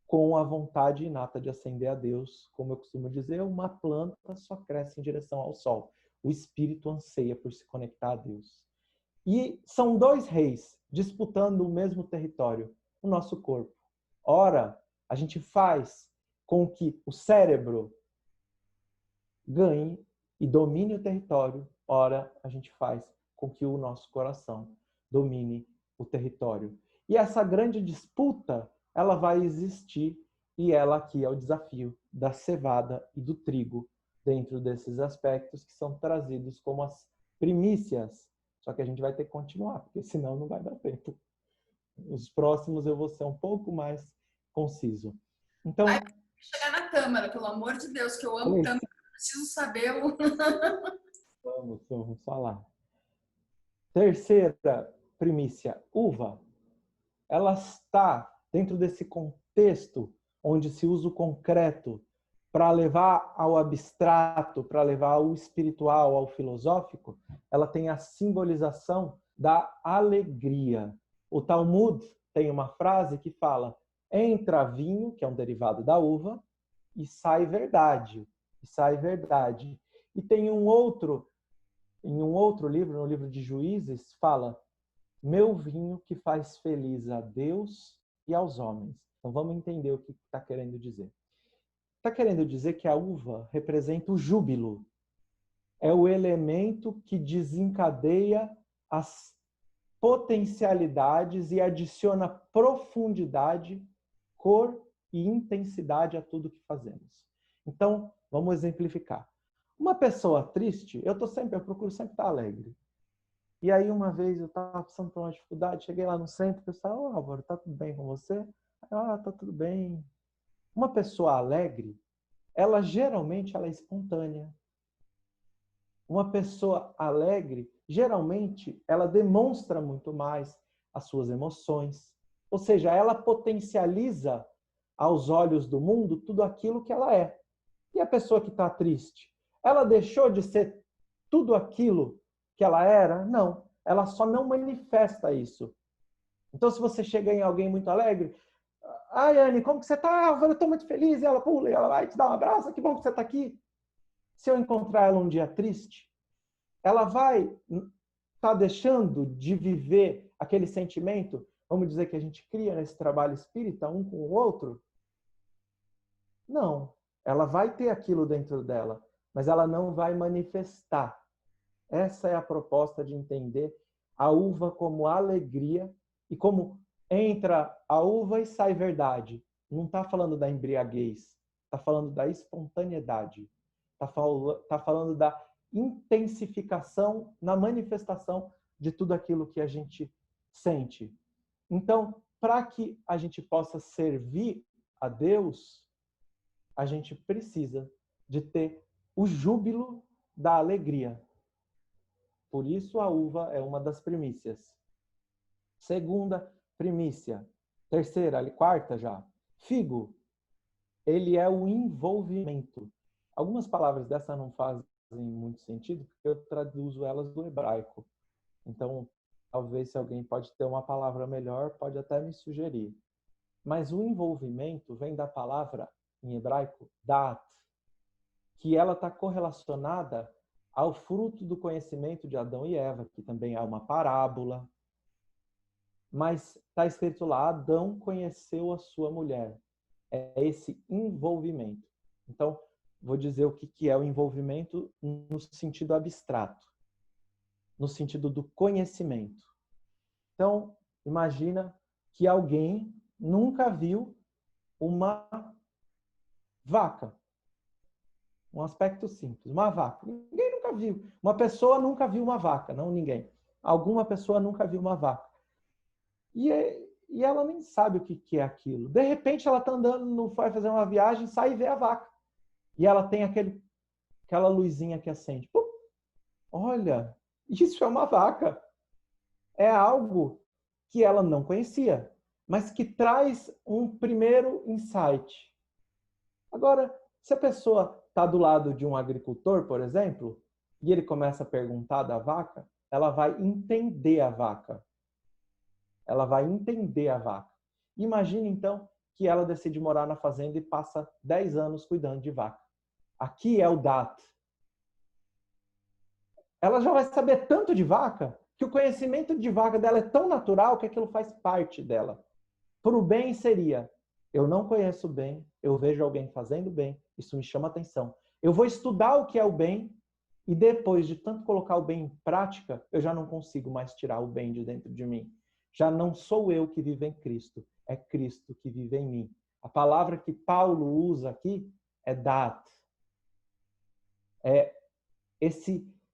com a vontade inata de ascender a Deus. Como eu costumo dizer, uma planta só cresce em direção ao sol. O espírito anseia por se conectar a Deus. E são dois reis disputando o mesmo território, o nosso corpo. Ora, a gente faz com que o cérebro ganhe e domine o território. Ora, a gente faz com que o nosso coração domine o território. E essa grande disputa, ela vai existir, e ela aqui é o desafio da cevada e do trigo, dentro desses aspectos que são trazidos como as primícias. Só que a gente vai ter que continuar, porque senão não vai dar tempo. Os próximos eu vou ser um pouco mais conciso. Então, Ai, chegar na Tâmara, pelo amor de Deus, que eu amo Tâmara, preciso saber o... Vamos falar. Terceira primícia, uva. Ela está dentro desse contexto onde se usa o concreto para levar ao abstrato, para levar ao espiritual, ao filosófico. Ela tem a simbolização da alegria. O Talmud tem uma frase que fala: entra vinho, que é um derivado da uva, e sai verdade. E sai verdade. E tem em um outro livro, no livro de Juízes, fala: meu vinho que faz feliz a Deus e aos homens. Então vamos entender o que está querendo dizer. Está querendo dizer que a uva representa o júbilo. É o elemento que desencadeia as potencialidades e adiciona profundidade, cor e intensidade a tudo que fazemos. Então, vamos exemplificar. Uma pessoa triste, eu procuro sempre estar alegre. E aí, uma vez, eu estava passando por uma dificuldade, cheguei lá no centro, o pessoal: Álvaro, tá tudo bem com você? Tá tudo bem. Uma pessoa alegre, ela geralmente é espontânea. Uma pessoa alegre, geralmente, ela demonstra muito mais as suas emoções. Ou seja, ela potencializa aos olhos do mundo tudo aquilo que ela é. E a pessoa que está triste, ela deixou de ser tudo aquilo que ela era? Não. Ela só não manifesta isso. Então, se você chega em alguém muito alegre: ai, Anne, como que você está? Eu estou muito feliz. E ela pula, e ela vai te dar um abraço. Que bom que você está aqui. Se eu encontrar ela um dia triste, ela vai estar deixando de viver aquele sentimento, vamos dizer, que a gente cria nesse trabalho espírita, um com o outro? Não. Ela vai ter aquilo dentro dela, mas ela não vai manifestar. Essa é a proposta de entender a uva como alegria e como entra a uva e sai verdade. Não está falando da embriaguez, está falando da espontaneidade, está falando da intensificação na manifestação de tudo aquilo que a gente sente. Então, para que a gente possa servir a Deus, a gente precisa de ter o júbilo da alegria. Por isso a uva é uma das primícias. Segunda primícia. Terceira, quarta já. Figo. Ele é o envolvimento. Algumas palavras dessa não fazem muito sentido, porque eu traduzo elas do hebraico. Então, talvez, se alguém pode ter uma palavra melhor, pode até me sugerir. Mas o envolvimento vem da palavra, em hebraico, dat, que ela está correlacionada ao fruto do conhecimento de Adão e Eva, que também é uma parábola. Mas está escrito lá: Adão conheceu a sua mulher. É esse envolvimento. Então, vou dizer o que é o envolvimento no sentido abstrato, no sentido do conhecimento. Então, imagina que alguém nunca viu uma vaca. Um aspecto simples, uma vaca. Ninguém nunca viu. Uma pessoa nunca viu uma vaca, não ninguém. Alguma pessoa nunca viu uma vaca. E ela nem sabe o que é aquilo. De repente, ela está andando, vai fazer uma viagem, sai e vê a vaca. E ela tem aquela luzinha que acende. Pum! Olha, isso é uma vaca. É algo que ela não conhecia, mas que traz um primeiro insight. Agora, se a pessoa está do lado de um agricultor, por exemplo, e ele começa a perguntar da vaca, ela vai entender a vaca. Ela vai entender a vaca. Imagine, então, que ela decide morar na fazenda e passa 10 anos cuidando de vaca. Aqui é o dat. Ela já vai saber tanto de vaca que o conhecimento de vaca dela é tão natural que aquilo faz parte dela. Para o bem seria, eu não conheço bem, eu vejo alguém fazendo bem, isso me chama atenção. Eu vou estudar o que é o bem e depois de tanto colocar o bem em prática, eu já não consigo mais tirar o bem de dentro de mim. Já não sou eu que vivo em Cristo, é Cristo que vive em mim. A palavra que Paulo usa aqui é dat. É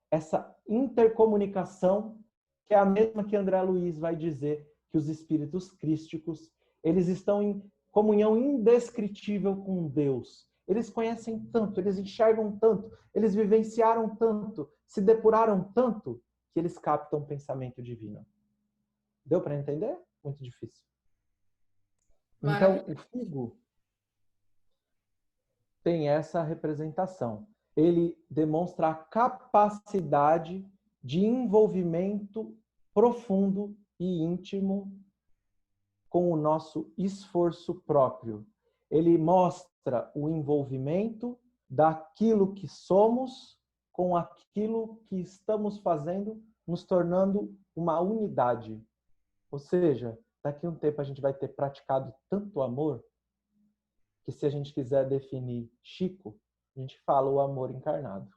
essa intercomunicação que é a mesma que André Luiz vai dizer que os espíritos crísticos, eles estão em comunhão indescritível com Deus. Eles conhecem tanto, eles enxergam tanto, eles vivenciaram tanto, se depuraram tanto, que eles captam o pensamento divino. Deu para entender? Muito difícil. Então, o figo tem essa representação. Ele demonstra a capacidade de envolvimento profundo e íntimo com o nosso esforço próprio. Ele mostra o envolvimento daquilo que somos com aquilo que estamos fazendo, nos tornando uma unidade. Ou seja, daqui a um tempo a gente vai ter praticado tanto amor que, se a gente quiser definir Chico, a gente fala o amor encarnado.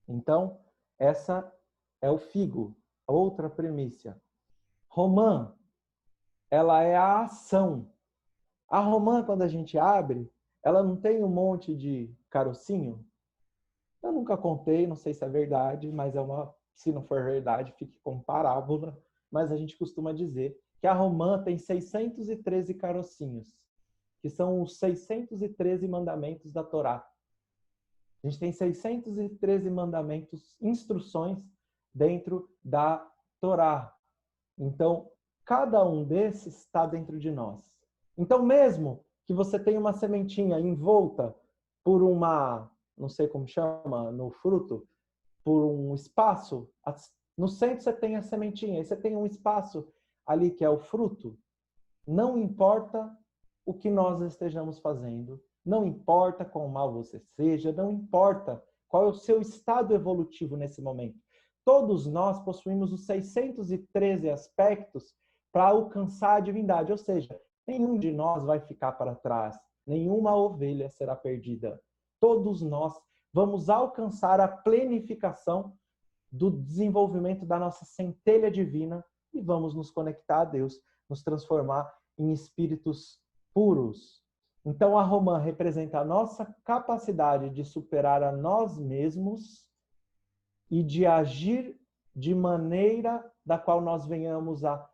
Então, essa é o figo, outra premissa. Romã, ela é a ação. A romã, quando a gente abre, ela não tem um monte de carocinho? Eu nunca contei, não sei se é verdade, mas se não for verdade, fique como parábola. Mas a gente costuma dizer que a romã tem 613 carocinhos, que são os 613 mandamentos da Torá. A gente tem 613 mandamentos, instruções dentro da Torá. Então, cada um desses está dentro de nós. Então, mesmo que você tenha uma sementinha envolta por uma, não sei como chama, no fruto, por um espaço, no centro você tem a sementinha, e você tem um espaço ali que é o fruto, não importa o que nós estejamos fazendo, não importa quão mal você seja, não importa qual é o seu estado evolutivo nesse momento. Todos nós possuímos os 613 aspectos para alcançar a divindade, ou seja, nenhum de nós vai ficar para trás, nenhuma ovelha será perdida. Todos nós vamos alcançar a plenificação do desenvolvimento da nossa centelha divina e vamos nos conectar a Deus, nos transformar em espíritos puros. Então, a romã representa a nossa capacidade de superar a nós mesmos e de agir de maneira da qual nós venhamos a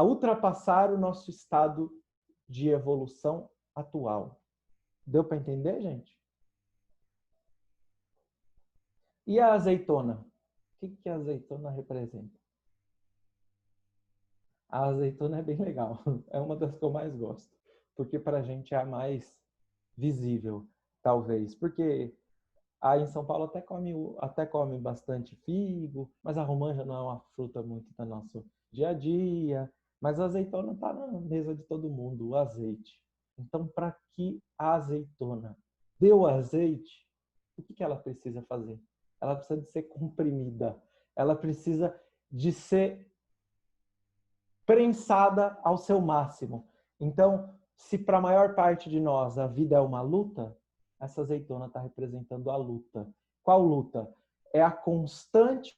ultrapassar o nosso estado de evolução atual. Deu para entender, gente? E a azeitona? O que a azeitona representa? A azeitona é bem legal. É uma das que eu mais gosto. Porque para a gente é a mais visível, talvez. Porque aí em São Paulo até come bastante figo, mas a romã já não é uma fruta muito do nosso dia a dia. Mas a azeitona está na mesa de todo mundo, o azeite. Então, para que a azeitona dê o azeite, o que ela precisa fazer? Ela precisa de ser comprimida. Ela precisa de ser prensada ao seu máximo. Então, se para a maior parte de nós a vida é uma luta, essa azeitona está representando a luta. Qual luta? É a constante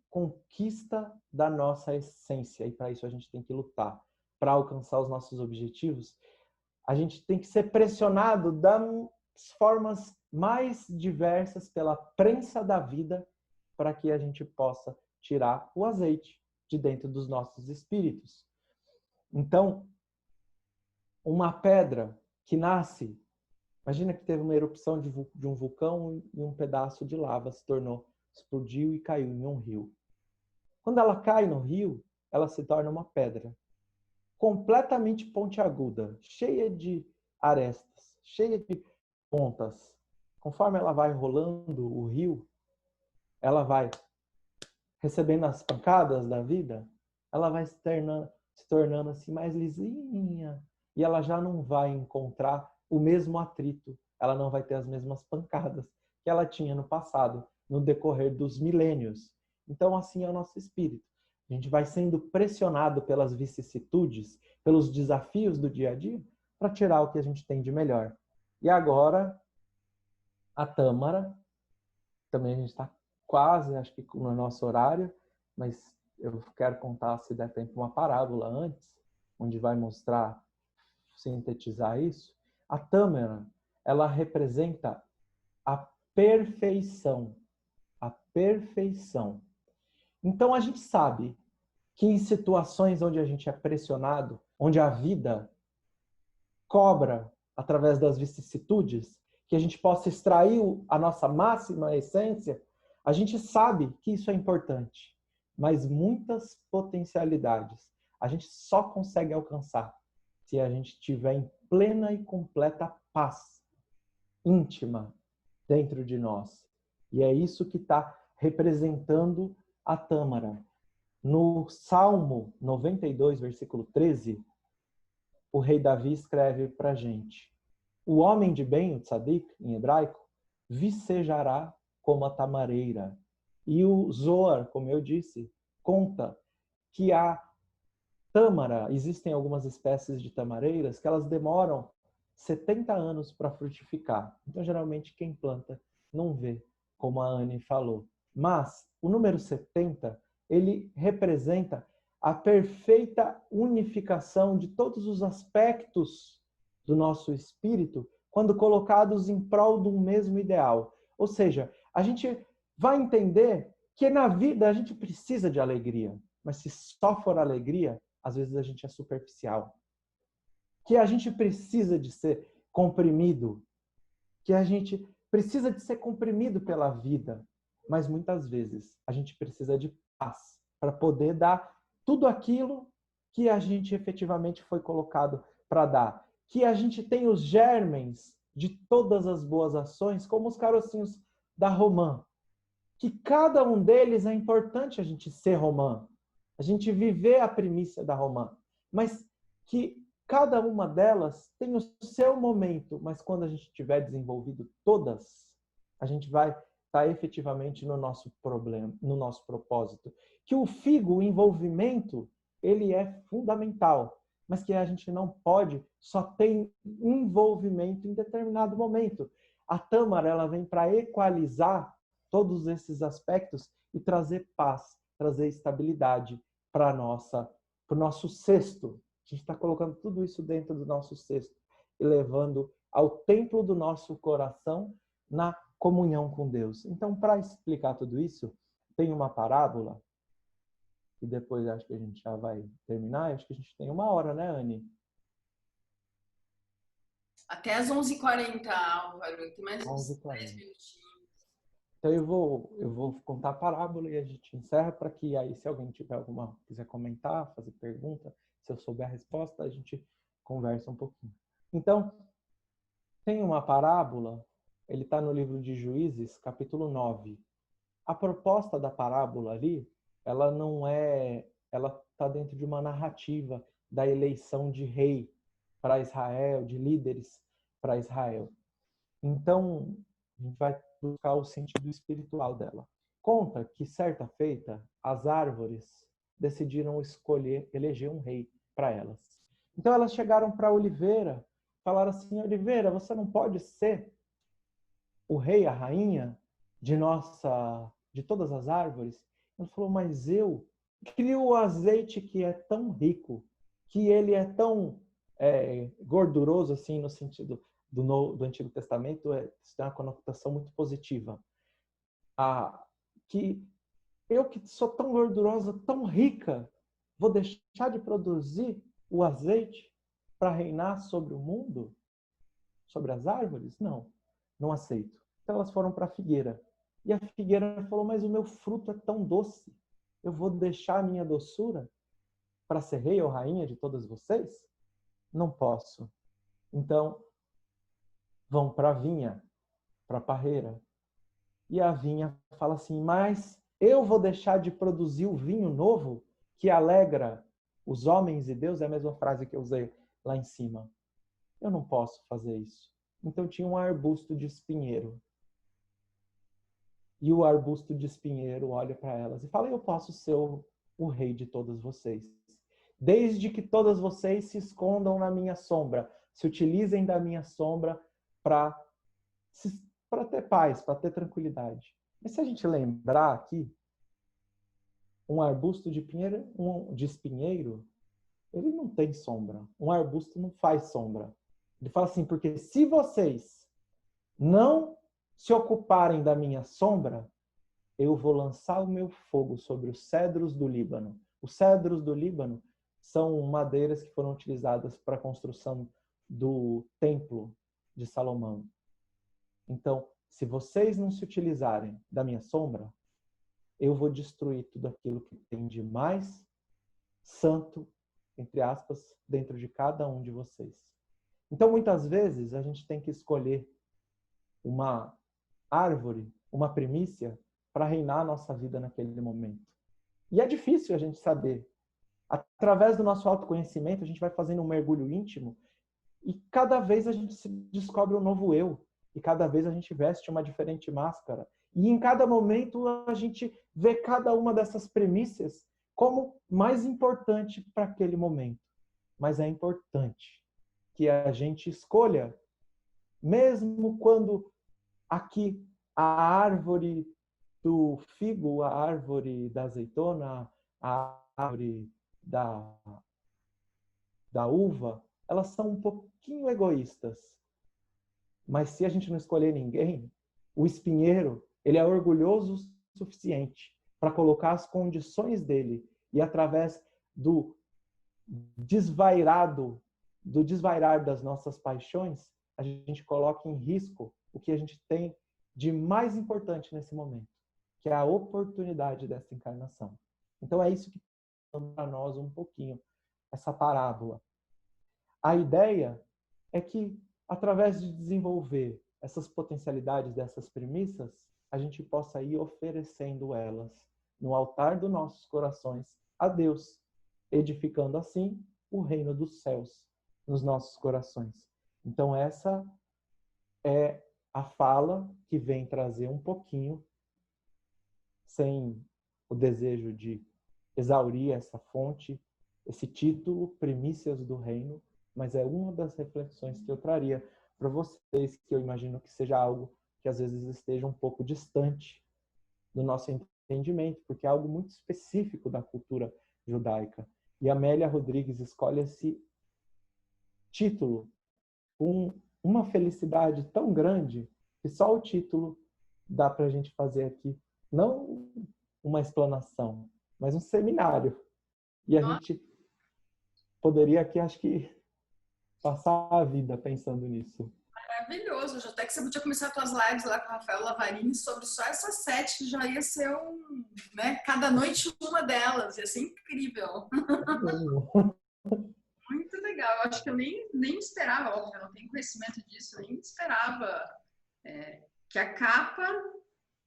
conquista da nossa essência. E para isso a gente tem que lutar. Para alcançar os nossos objetivos, a gente tem que ser pressionado das formas mais diversas pela prensa da vida para que a gente possa tirar o azeite de dentro dos nossos espíritos. Então, uma pedra que nasce, imagina que teve uma erupção de um vulcão e um pedaço de lava explodiu e caiu em um rio. Quando ela cai no rio, ela se torna uma pedra completamente pontiaguda, cheia de arestas, cheia de pontas. Conforme ela vai rolando o rio, ela vai recebendo as pancadas da vida, ela vai se se tornando assim mais lisinha. E ela já não vai encontrar o mesmo atrito, ela não vai ter as mesmas pancadas que ela tinha no passado, no decorrer dos milênios. Então, assim é o nosso espírito. A gente vai sendo pressionado pelas vicissitudes, pelos desafios do dia a dia, para tirar o que a gente tem de melhor. E agora, a Tâmara, também a gente está quase, acho que no nosso horário, mas eu quero contar, se der tempo, uma parábola antes, onde vai mostrar, sintetizar isso. A Tâmara, ela representa a perfeição. A perfeição. Então, a gente sabe que em situações onde a gente é pressionado, onde a vida cobra através das vicissitudes, que a gente possa extrair a nossa máxima essência, a gente sabe que isso é importante, mas muitas potencialidades a gente só consegue alcançar se a gente estiver em plena e completa paz íntima dentro de nós. E é isso que está representando a Tâmara. No Salmo 92, versículo 13, o rei Davi escreve para a gente: o homem de bem, o tzadik, em hebraico, vicejará como a tamareira. E o Zohar, como eu disse, conta que a tâmara, existem algumas espécies de tamareiras que elas demoram 70 anos para frutificar. Então, geralmente, quem planta não vê, como a Anne falou. Mas o número 70, ele representa a perfeita unificação de todos os aspectos do nosso espírito quando colocados em prol de um mesmo ideal. Ou seja, a gente vai entender que na vida a gente precisa de alegria, mas se só for alegria, às vezes a gente é superficial. Que a gente precisa de ser comprimido, que a gente precisa de ser comprimido pela vida, mas muitas vezes a gente precisa de paz para poder dar tudo aquilo que a gente efetivamente foi colocado para dar. Que a gente tem os germens de todas as boas ações, como os carocinhos da romã. Que cada um deles é importante a gente ser romã, a gente viver a primícia da romã, mas que cada uma delas tem o seu momento, mas quando a gente tiver desenvolvido todas, a gente vai estar efetivamente no nosso problema, no nosso propósito. Que o figo, o envolvimento, ele é fundamental, mas que a gente não pode só ter envolvimento em determinado momento. A tâmara, ela vem para equalizar todos esses aspectos e trazer paz, trazer estabilidade para o nosso cesto. A gente está colocando tudo isso dentro do nosso cesto e levando ao templo do nosso coração na comunhão com Deus. Então, para explicar tudo isso, tem uma parábola, e depois acho que a gente já vai terminar. Acho que a gente tem 1 hora, né, Anne? Até às 11h40, Álvaro. Tem mais uns 11h40. 10 minutinhos. Então eu vou contar a parábola e a gente encerra, para que aí, se alguém tiver quiser comentar, fazer pergunta, se eu souber a resposta, a gente conversa um pouquinho. Então, tem uma parábola, ele está no livro de Juízes, capítulo 9. A proposta da parábola ali, ela está dentro de uma narrativa da eleição de rei para Israel, de líderes para Israel. Então, a gente vai buscar o sentido espiritual dela. Conta que, certa feita, as árvores decidiram eleger um rei para elas. Então, elas chegaram para Oliveira, falaram assim: Oliveira, você não pode ser o rei, a rainha de todas as árvores? Ele falou: mas eu crio o azeite que é tão rico, que ele é tão gorduroso, assim, no sentido do Antigo Testamento, isso tem uma conotação muito positiva. Que eu, que sou tão gordurosa, tão rica, vou deixar de produzir o azeite para reinar sobre o mundo? Sobre as árvores? Não, não aceito. Então elas foram para a figueira. E a figueira falou: mas o meu fruto é tão doce, eu vou deixar a minha doçura para ser rei ou rainha de todas vocês? Não posso. Então, vão para a vinha, para a parreira. E a vinha fala assim: mas eu vou deixar de produzir o vinho novo que alegra Os homens e Deus é a mesma frase que eu usei lá em cima. Eu não posso fazer isso. Então tinha um arbusto de espinheiro. E o arbusto de espinheiro olha para elas e fala: eu posso ser o rei de todas vocês. Desde que todas vocês se escondam na minha sombra, se utilizem da minha sombra para ter paz, para ter tranquilidade. Mas se a gente lembrar aqui, um arbusto de espinheiro, ele não tem sombra. Um arbusto não faz sombra. Ele fala assim, porque se vocês não se ocuparem da minha sombra, eu vou lançar o meu fogo sobre os cedros do Líbano. Os cedros do Líbano são madeiras que foram utilizadas para a construção do templo de Salomão. Então, se vocês não se utilizarem da minha sombra, eu vou destruir tudo aquilo que tem de mais santo, entre aspas, dentro de cada um de vocês. Então, muitas vezes, a gente tem que escolher uma árvore, uma primícia, para reinar a nossa vida naquele momento. E é difícil a gente saber. Através do nosso autoconhecimento, a gente vai fazendo um mergulho íntimo e cada vez a gente se descobre um novo eu. E cada vez a gente veste uma diferente máscara. E em cada momento a gente vê cada uma dessas premissas como mais importante para aquele momento. Mas é importante que a gente escolha, mesmo quando aqui a árvore do figo, a árvore da azeitona, a árvore da uva, elas são um pouquinho egoístas. Mas se a gente não escolher ninguém, o espinheiro, ele é orgulhoso o suficiente para colocar as condições dele e através do desvairar das nossas paixões, a gente coloca em risco o que a gente tem de mais importante nesse momento, que é a oportunidade dessa encarnação. Então é isso que dá para nós um pouquinho essa parábola. A ideia é que através de desenvolver essas potencialidades dessas premissas, a gente possa ir oferecendo elas no altar dos nossos corações a Deus, edificando assim o reino dos céus nos nossos corações. Então essa é a fala que vem trazer um pouquinho, sem o desejo de exaurir essa fonte, esse título, Primícias do Reino, mas é uma das reflexões que eu traria para vocês, que eu imagino que seja algo que às vezes esteja um pouco distante do nosso entendimento, porque é algo muito específico da cultura judaica. E Amélia Rodrigues escolhe esse título com uma felicidade tão grande que só o título dá para a gente fazer aqui, não uma explanação, mas um seminário. E a gente poderia aqui, acho que, passar a vida pensando nisso. Maravilhoso. Já até que você podia começar as tuas lives lá com o Rafael Lavarini sobre só essas 7, que já ia ser né? Cada noite uma delas. Ia ser incrível. Muito legal. Eu acho que eu nem esperava, óbvio, eu não tenho conhecimento disso, nem esperava que a capa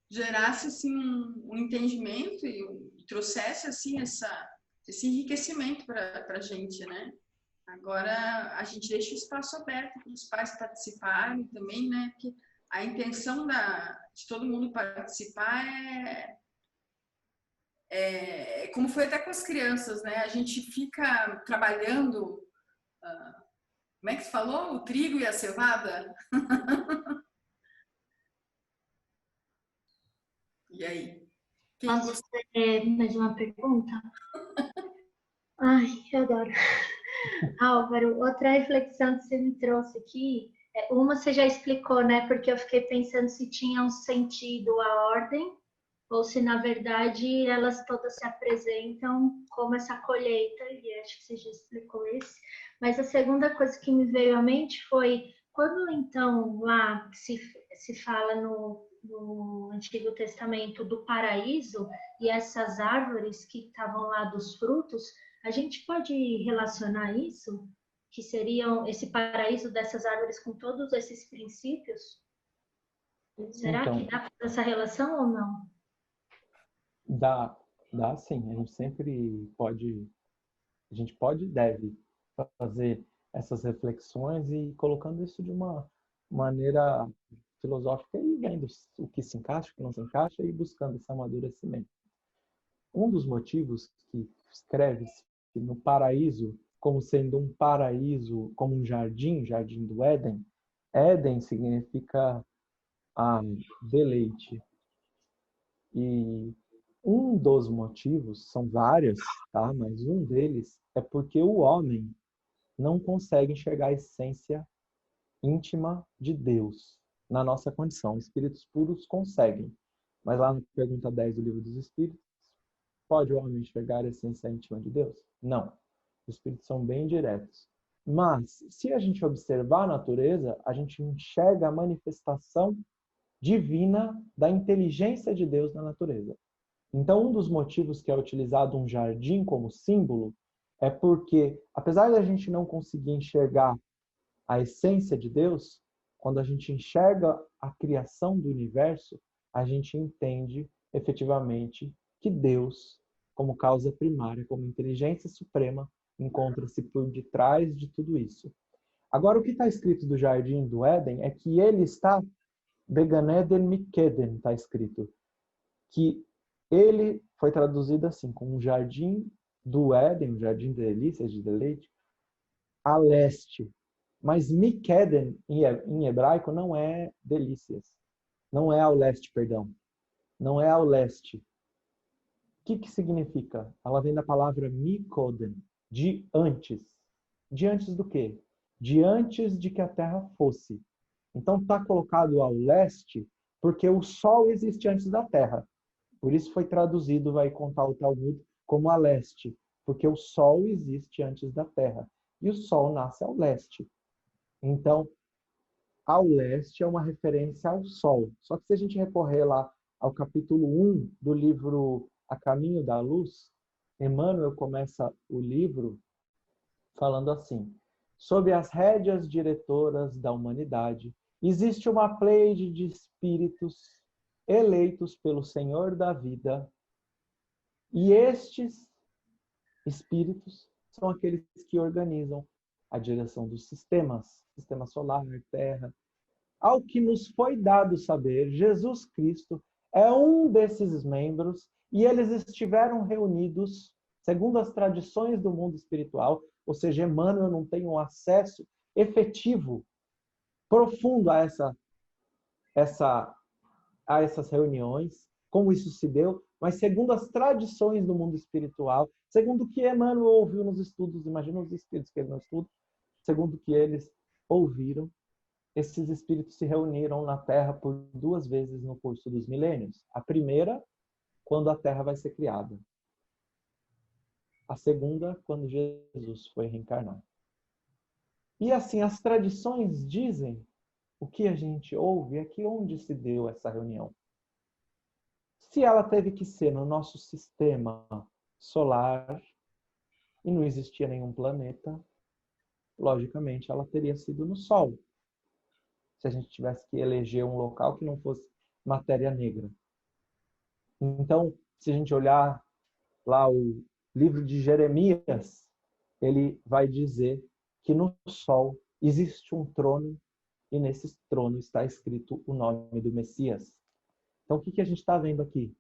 gerasse assim, um entendimento e trouxesse assim, esse enriquecimento para a gente, né? Agora, a gente deixa o espaço aberto para os pais participarem também, né? Porque a intenção de todo mundo participar como foi até com as crianças, né? A gente fica trabalhando, como é que você falou? O trigo e a cevada? E aí? Posso fazer mais uma pergunta? Ai, eu adoro. Álvaro, outra reflexão que você me trouxe aqui, uma você já explicou, né? Porque eu fiquei pensando se tinha um sentido a ordem ou se, na verdade, elas todas se apresentam como essa colheita, e acho que você já explicou isso. Mas a segunda coisa que me veio à mente foi, quando, então, lá se fala no Antigo Testamento do paraíso e essas árvores que estavam lá dos frutos, a gente pode relacionar isso, que seriam esse paraíso dessas árvores com todos esses princípios? Será Então, que dá para fazer essa relação ou não? dá sim. A gente sempre pode A gente pode e deve fazer essas reflexões e colocando isso de uma maneira filosófica e vendo o que se encaixa, o que não se encaixa e buscando esse amadurecimento. Um dos motivos que escreve-se no paraíso como sendo um paraíso, como um jardim, jardim do Éden. Éden significa deleite. E um dos motivos, são vários, tá? Mas um deles é porque o homem não consegue enxergar a essência íntima de Deus na nossa condição. Espíritos puros conseguem. Mas lá na pergunta 10 do Livro dos Espíritos, pode o homem enxergar a essência íntima de Deus? Não. Os espíritos são bem diretos. Mas, se a gente observar a natureza, a gente enxerga a manifestação divina da inteligência de Deus na natureza. Então, um dos motivos que é utilizado um jardim como símbolo é porque, apesar da gente não conseguir enxergar a essência de Deus, quando a gente enxerga a criação do universo, a gente entende efetivamente que Deus, como causa primária, como inteligência suprema, encontra-se por detrás de tudo isso. Agora, o que está escrito do Jardim do Éden é que ele está Began Eden Mikeden, está escrito. Que ele foi traduzido assim, como um jardim do Éden, um jardim de delícias, de deleite, a leste. Mas Mikeden, em hebraico, não é delícias. Não é ao leste, perdão. Não é ao leste. O que significa? Ela vem da palavra Mikoden, de antes. De antes do quê? De antes de que a Terra fosse. Então está colocado ao leste porque o Sol existe antes da Terra. Por isso foi traduzido, vai contar o Talmud, como a leste. Porque o Sol existe antes da Terra. E o Sol nasce ao leste. Então, ao leste é uma referência ao Sol. Só que se a gente recorrer lá ao capítulo 1 do livro A Caminho da Luz, Emmanuel começa o livro falando assim: sob as rédeas diretoras da humanidade, existe uma pleiade de espíritos eleitos pelo Senhor da vida, e estes espíritos são aqueles que organizam a direção dos sistemas, sistema solar, Terra. Ao que nos foi dado saber, Jesus Cristo é um desses membros e eles estiveram reunidos, segundo as tradições do mundo espiritual, ou seja, Emmanuel não tem um acesso efetivo, profundo a essas reuniões, como isso se deu, mas segundo as tradições do mundo espiritual, segundo o que Emmanuel ouviu nos estudos, imagina os espíritos que ele não estuda, segundo o que eles ouviram, esses espíritos se reuniram na Terra por 2 vezes no curso dos milênios. A primeira, quando a Terra vai ser criada. A segunda, quando Jesus foi reencarnar. E assim, as tradições dizem, o que a gente ouve é que onde se deu essa reunião. Se ela teve que ser no nosso sistema solar e não existia nenhum planeta, logicamente ela teria sido no Sol. Se a gente tivesse que eleger um local que não fosse matéria negra. Então, se a gente olhar lá o livro de Jeremias, ele vai dizer que no Sol existe um trono e nesse trono está escrito o nome do Messias. Então, o que a gente está vendo aqui?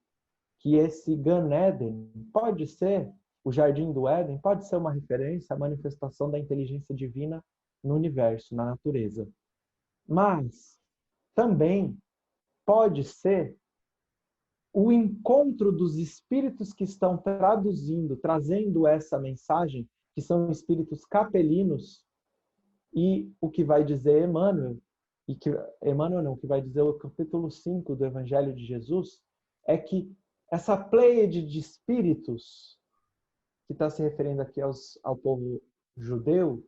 Que esse Gan Eden pode ser, o Jardim do Éden, pode ser uma referência à manifestação da inteligência divina no universo, na natureza. Mas também pode ser o encontro dos espíritos que estão traduzindo, trazendo essa mensagem, que são espíritos capelinos, e o que vai dizer Emmanuel, o que vai dizer o capítulo 5 do Evangelho de Jesus, é que essa pleiade de espíritos, que está se referindo aqui ao povo judeu,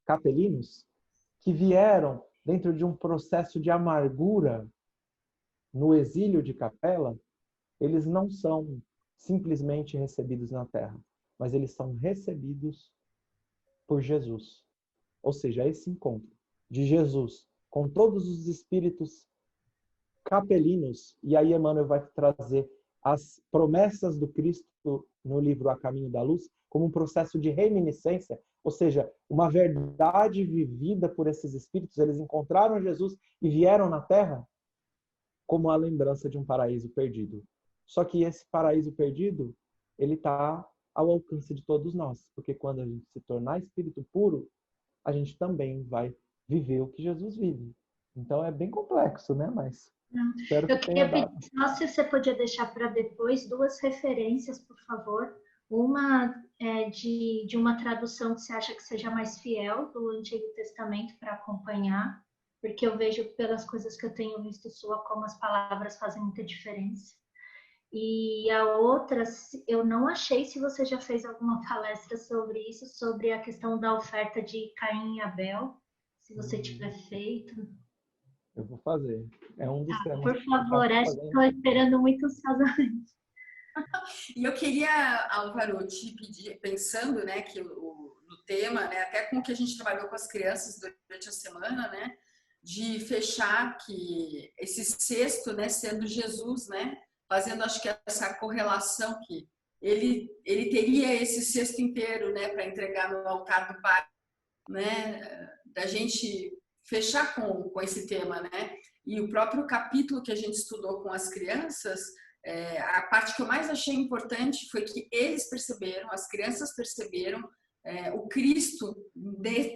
capelinos, que vieram dentro de um processo de amargura no exílio de Capela, eles não são simplesmente recebidos na Terra, mas eles são recebidos por Jesus. Ou seja, esse encontro de Jesus com todos os espíritos capelinos, e aí Emmanuel vai trazer as promessas do Cristo no livro A Caminho da Luz como um processo de reminiscência, ou seja, uma verdade vivida por esses espíritos. Eles encontraram Jesus e vieram na Terra como a lembrança de um paraíso perdido. Só que esse paraíso perdido, ele está ao alcance de todos nós, porque quando a gente se tornar espírito puro, a gente também vai viver o que Jesus vive. Então é bem complexo, né? Mas espero que Eu tenha queria dado. pedir só se você podia deixar para depois 2 referências, por favor. Uma é de uma tradução que você acha que seja mais fiel do Antigo Testamento para acompanhar, porque eu vejo pelas coisas que eu tenho visto sua como as palavras fazem muita diferença. E a outra, eu não achei se você já fez alguma palestra sobre isso, sobre a questão da oferta de Caim e Abel, se você tiver feito. Eu vou fazer. É um dos temas Por que eu favor, estava essa fazendo. estou esperando muito ansiosamente. E eu queria, Álvaro, te pedir, pensando, né, que no tema, né, até com o que a gente trabalhou com as crianças durante a semana, né, de fechar que esse cesto, né, sendo Jesus, né, fazendo, acho que essa correlação que ele teria esse cesto inteiro, né, para entregar no altar do Pai, né, da gente fechar com esse tema, né, e o próprio capítulo que a gente estudou com as crianças, a parte que eu mais achei importante foi que eles perceberam, as crianças perceberam o Cristo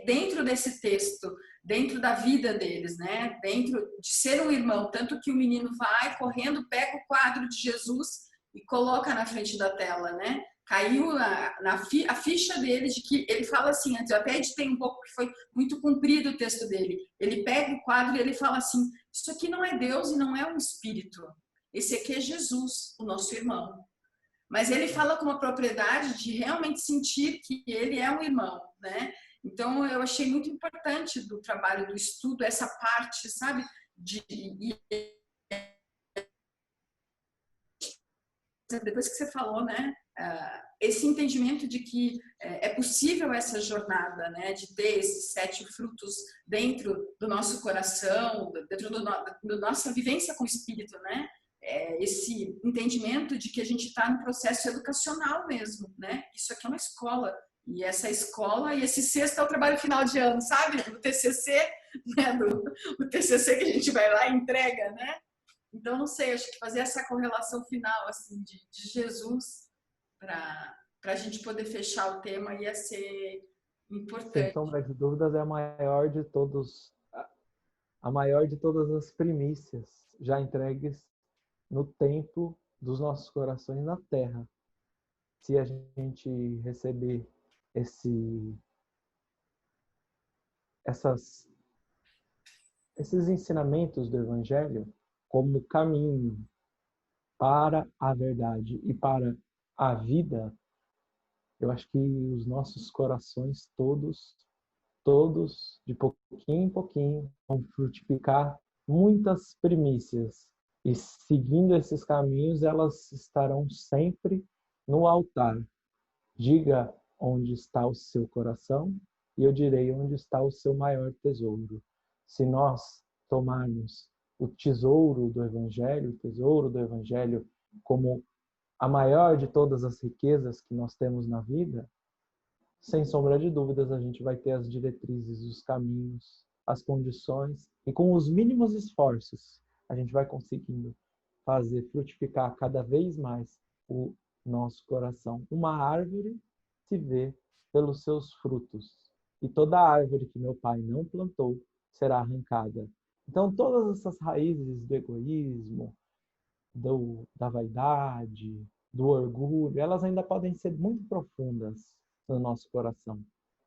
dentro desse texto, dentro da vida deles, né? Dentro de ser um irmão, tanto que o menino vai correndo, pega o quadro de Jesus e coloca na frente da tela, né? Caiu a ficha dele de que ele fala assim, antes eu até editei um pouco que foi muito comprido o texto dele. Ele pega o quadro e ele fala assim: isso aqui não é Deus e não é um espírito. Esse aqui é Jesus, o nosso irmão. Mas ele fala com uma propriedade de realmente sentir que ele é um irmão, né? Então, eu achei muito importante do trabalho do estudo, essa parte, sabe? Depois que você falou, né? Esse entendimento de que é possível essa jornada, né? De ter esses 7 frutos dentro do nosso coração, dentro da nossa vivência com o Espírito, né? Esse entendimento de que a gente está no processo educacional mesmo, né? Isso aqui é uma escola. E essa escola, e esse sexto é o trabalho final de ano, sabe? O TCC, né? O TCC que a gente vai lá e entrega, né? Então, não sei, acho que fazer essa correlação final, assim, de Jesus para a gente poder fechar o tema ia ser Sem importante. sombra de dúvidas, é a maior de todas as primícias já entregues no templo dos nossos corações na terra. Se a gente receber esses ensinamentos do Evangelho como caminho para a verdade e para a vida, eu acho que os nossos corações todos, de pouquinho em pouquinho, vão frutificar muitas primícias. E seguindo esses caminhos, elas estarão sempre no altar. Diga onde está o seu coração e eu direi onde está o seu maior tesouro. Se nós tomarmos o tesouro do Evangelho como a maior de todas as riquezas que nós temos na vida, sem sombra de dúvidas a gente vai ter as diretrizes, os caminhos, as condições, e com os mínimos esforços a gente vai conseguindo fazer frutificar cada vez mais o nosso coração. Uma árvore se vê pelos seus frutos, e toda árvore que meu pai não plantou será arrancada. Então todas essas raízes do egoísmo, da vaidade, do orgulho, elas ainda podem ser muito profundas no nosso coração.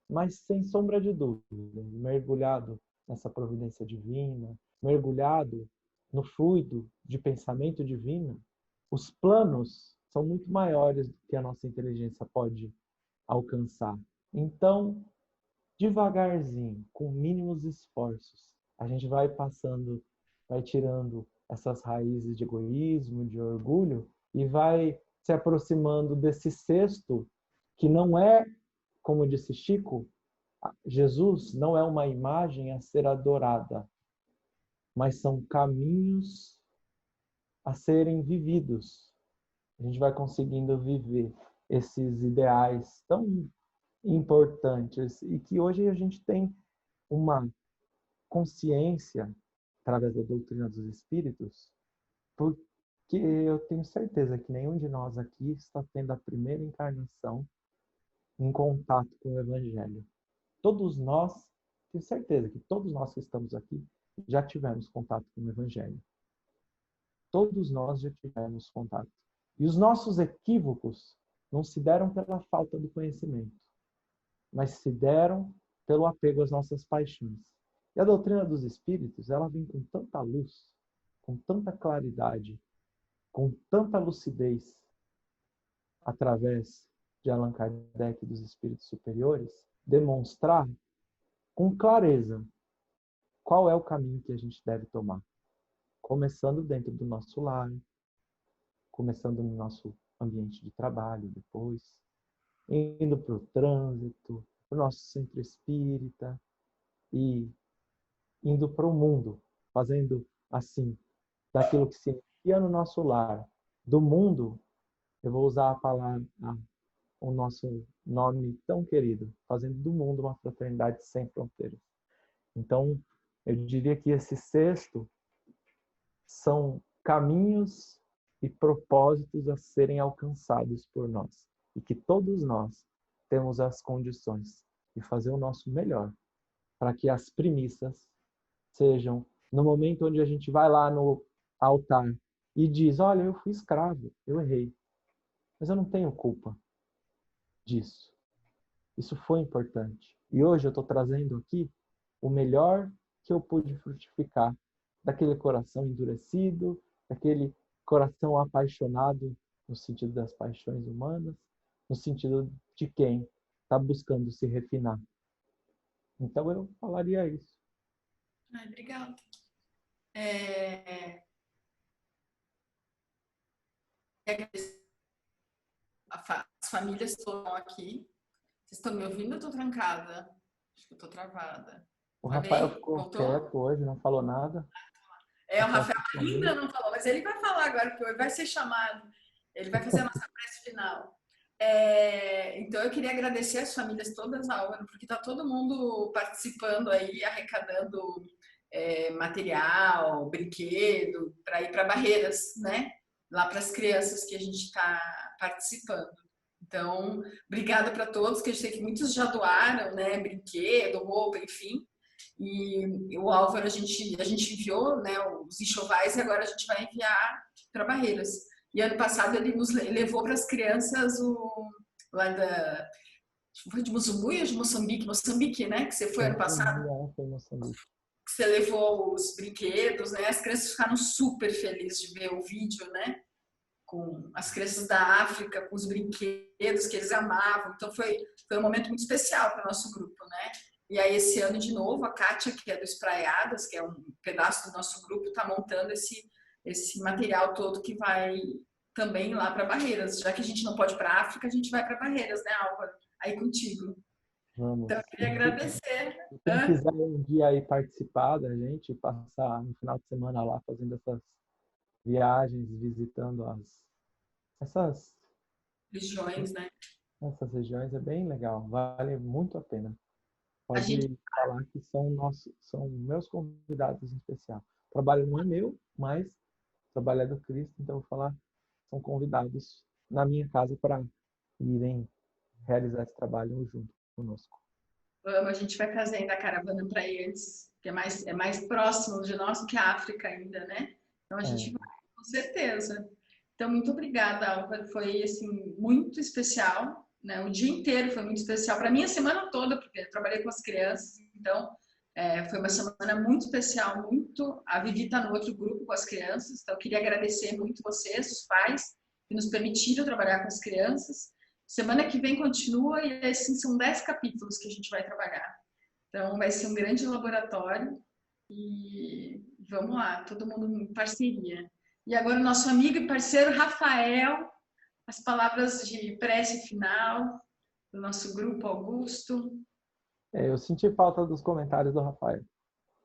Mas, sem sombra de dúvida, mergulhado nessa providência divina, mergulhado no fluido de pensamento divino, os planos são muito maiores do que a nossa inteligência pode alcançar. Então, devagarzinho, com mínimos esforços, a gente vai passando, vai tirando essas raízes de egoísmo, de orgulho, e vai se aproximando desse cesto que não é, como disse Chico, Jesus não é uma imagem a ser adorada, mas são caminhos a serem vividos. a gente vai conseguindo viver esses ideais tão importantes e que hoje a gente tem uma consciência através da doutrina dos espíritos, porque eu tenho certeza que nenhum de nós aqui está tendo a primeira encarnação em contato com o Evangelho. Todos nós, tenho certeza que todos nós que estamos aqui já tivemos contato com o Evangelho. Todos nós já tivemos contato. E os nossos equívocos não se deram pela falta do conhecimento, mas se deram pelo apego às nossas paixões. E a doutrina dos espíritos, ela vem com tanta luz, com tanta claridade, com tanta lucidez, através de Allan Kardec e dos espíritos superiores, demonstrar com clareza qual é o caminho que a gente deve tomar. Começando dentro do nosso lar, começando no nosso ambiente de trabalho, depois, indo para o trânsito, para o nosso centro espírita e indo para o mundo, fazendo assim, daquilo que se inicia no nosso lar, do mundo, eu vou usar a palavra, o nosso nome tão querido, fazendo do mundo uma fraternidade sem fronteiras. Então, eu diria que esse sexto são caminhos e propósitos a serem alcançados por nós. E que todos nós temos as condições de fazer o nosso melhor para que as primícias sejam no momento onde a gente vai lá no altar e diz, olha, eu fui escravo, eu errei, mas eu não tenho culpa disso. Isso foi importante. E hoje eu estou trazendo aqui o melhor que eu pude frutificar daquele coração endurecido, daquele coração apaixonado no sentido das paixões humanas, no sentido de quem está buscando se refinar. Então eu falaria isso. Ai, obrigada. As famílias estão aqui. Vocês estão me ouvindo ou estou trancada? Acho que eu estou travada. O Olha Rafael aí, ficou voltou? quieto hoje, não falou nada. O Rafael ainda não falou, mas ele vai falar agora, porque vai ser chamado. Ele vai fazer a nossa prece final. Então, eu queria agradecer as famílias todas, Álvaro, porque está todo mundo participando aí, arrecadando material, brinquedo, para ir para Barreiras, né? Lá para as crianças que a gente está participando. Então, obrigada para todos, que eu sei que muitos já doaram, né? Brinquedo, roupa, enfim. E o Álvaro, a gente enviou, né, os enxovais e agora a gente vai enviar para Barreiras. E ano passado ele nos levou para as crianças lá foi de Muzumbuí ou de Moçambique, né, que você foi ano passado. Foi Moçambique. Que você levou os brinquedos, né, as crianças ficaram super felizes de ver o vídeo, né, com as crianças da África, com os brinquedos que eles amavam. Então foi um momento muito especial para o nosso grupo, né. E aí, esse ano, de novo, a Kátia, que é do Espraiadas, que é um pedaço do nosso grupo, está montando esse material todo que vai também lá para Barreiras. Já que a gente não pode ir para a África, a gente vai para Barreiras, né, Álvaro? Aí contigo. Vamos. Então, eu queria agradecer. Quem quiser um dia aí participar da gente, passar no final de semana lá fazendo essas viagens, visitando essas regiões, né? Essas regiões é bem legal, vale muito a pena. Pode falar que são meus convidados em especial. O trabalho não é meu, mas o trabalho é do Cristo, então eu vou falar, são convidados na minha casa para irem realizar esse trabalho junto conosco. A gente vai fazer ainda a caravana para ir antes, que é mais próximo de nós que a África ainda, né? Então a gente vai, com certeza. Então, muito obrigada, Álvaro. Foi, assim, muito especial, né? O dia inteiro foi muito especial. Para mim, a semana toda, porque eu trabalhei com as crianças. Então, foi uma semana muito especial, muito... A Vivi está no outro grupo com as crianças. Então, eu queria agradecer muito vocês, os pais, que nos permitiram trabalhar com as crianças. Semana que vem continua e, assim, são 10 capítulos que a gente vai trabalhar. Então, vai ser um grande laboratório. E vamos lá, todo mundo em parceria. E agora o nosso amigo e parceiro Rafael, as palavras de prece final do nosso grupo Augusto. Eu senti falta dos comentários do Rafael.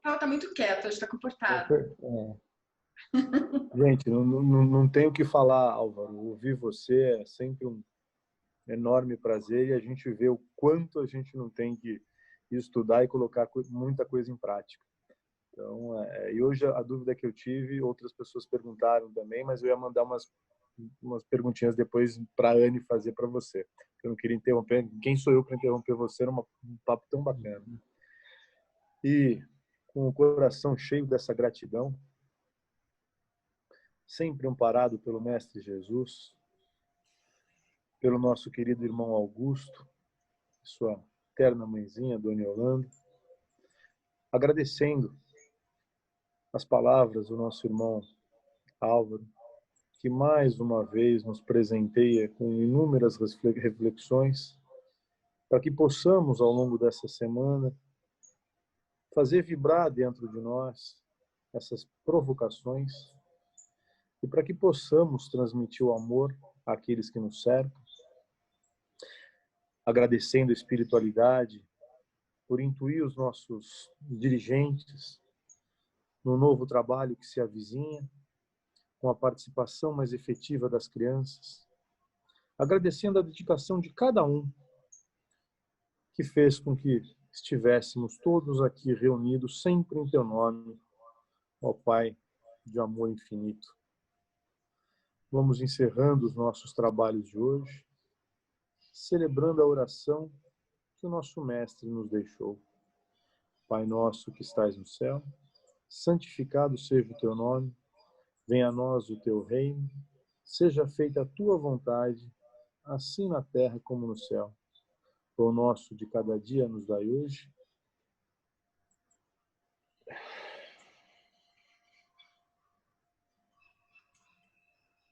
Rafael está muito quieto, hoje está comportado. Gente, não tenho o que falar, Álvaro. Ouvir você é sempre um enorme prazer e a gente vê o quanto a gente não tem que estudar e colocar muita coisa em prática. Então, e hoje a dúvida que eu tive, outras pessoas perguntaram também, mas eu ia mandar umas perguntinhas depois para a Anne fazer para você. Eu não queria interromper. Quem sou eu para interromper você? Era um papo tão bacana. E com o coração cheio dessa gratidão, sempre amparado pelo Mestre Jesus, pelo nosso querido irmão Augusto, sua terna mãezinha, Dona Yolanda, agradecendo as palavras do nosso irmão Álvaro, que mais uma vez nos presenteia com inúmeras reflexões, para que possamos, ao longo dessa semana, fazer vibrar dentro de nós essas provocações e para que possamos transmitir o amor àqueles que nos cercam, agradecendo a espiritualidade por intuir os nossos dirigentes no novo trabalho que se avizinha, com a participação mais efetiva das crianças, agradecendo a dedicação de cada um que fez com que estivéssemos todos aqui reunidos sempre em teu nome, ó Pai de amor infinito. Vamos encerrando os nossos trabalhos de hoje, celebrando a oração que o nosso Mestre nos deixou. Pai nosso que estais no céu, santificado seja o teu nome, venha a nós o teu reino, seja feita a tua vontade, assim na terra como no céu. O nosso de cada dia nos dai hoje.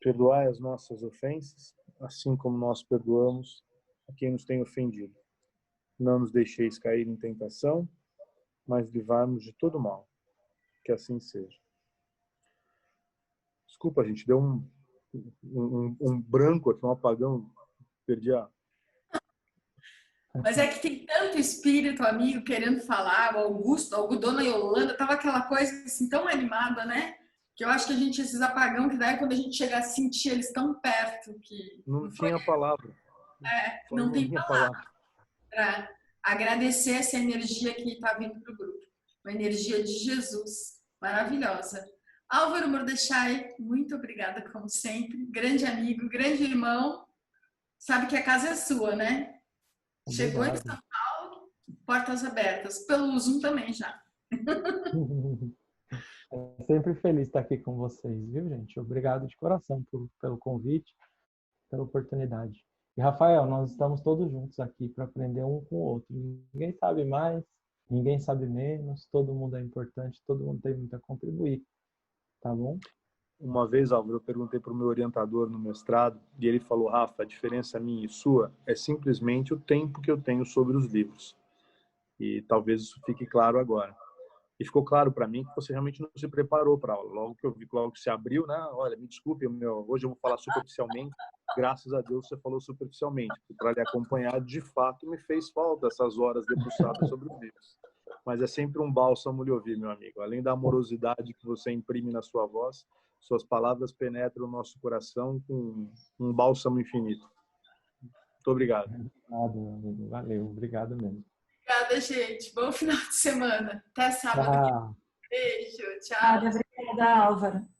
Perdoai as nossas ofensas, assim como nós perdoamos a quem nos tem ofendido. Não nos deixeis cair em tentação, mas livrai-nos de todo mal. Que assim seja. Desculpa, gente, deu um branco aqui, um apagão. Perdi a... Mas é que tem tanto espírito amigo querendo falar, o Augusto, a Dona Yolanda, tava aquela coisa assim tão animada, né? Que eu acho que a gente, esses apagão que dá quando a gente chega a sentir eles tão perto que... Não tinha palavra. Não tem palavra para agradecer essa energia que está vindo para o grupo. Uma energia de Jesus, maravilhosa. Álvaro Mordechai, muito obrigada, como sempre. Grande amigo, grande irmão. Sabe que a casa é sua, né? Obrigado. Chegou em São Paulo, portas abertas. Pelo Zoom também já. Sempre feliz estar aqui com vocês, viu, gente? Obrigado de coração pelo convite, pela oportunidade. E, Rafael, nós estamos todos juntos aqui para aprender um com o outro. Ninguém sabe mais, ninguém sabe menos, todo mundo é importante, todo mundo tem muito a contribuir. Tá bom? Uma vez, Álvaro, eu perguntei para o meu orientador no mestrado e ele falou: Rafa, a diferença minha e sua é simplesmente o tempo que eu tenho sobre os livros. E talvez isso fique claro agora. E ficou claro para mim que você realmente não se preparou para a aula. Logo que eu vi, logo que se abriu, né? Olha, me desculpe, hoje eu vou falar superficialmente. Graças a Deus você falou superficialmente. Para lhe acompanhar, de fato, me fez falta essas horas debruçadas sobre os livros. Mas é sempre um bálsamo lhe ouvir, meu amigo. Além da amorosidade que você imprime na sua voz, suas palavras penetram o nosso coração com um bálsamo infinito. Muito obrigado. Obrigado, meu amigo. Valeu, obrigado mesmo. Obrigada, gente. Bom final de semana. Até sábado. Tchau. Beijo, tchau. Obrigada, Álvaro.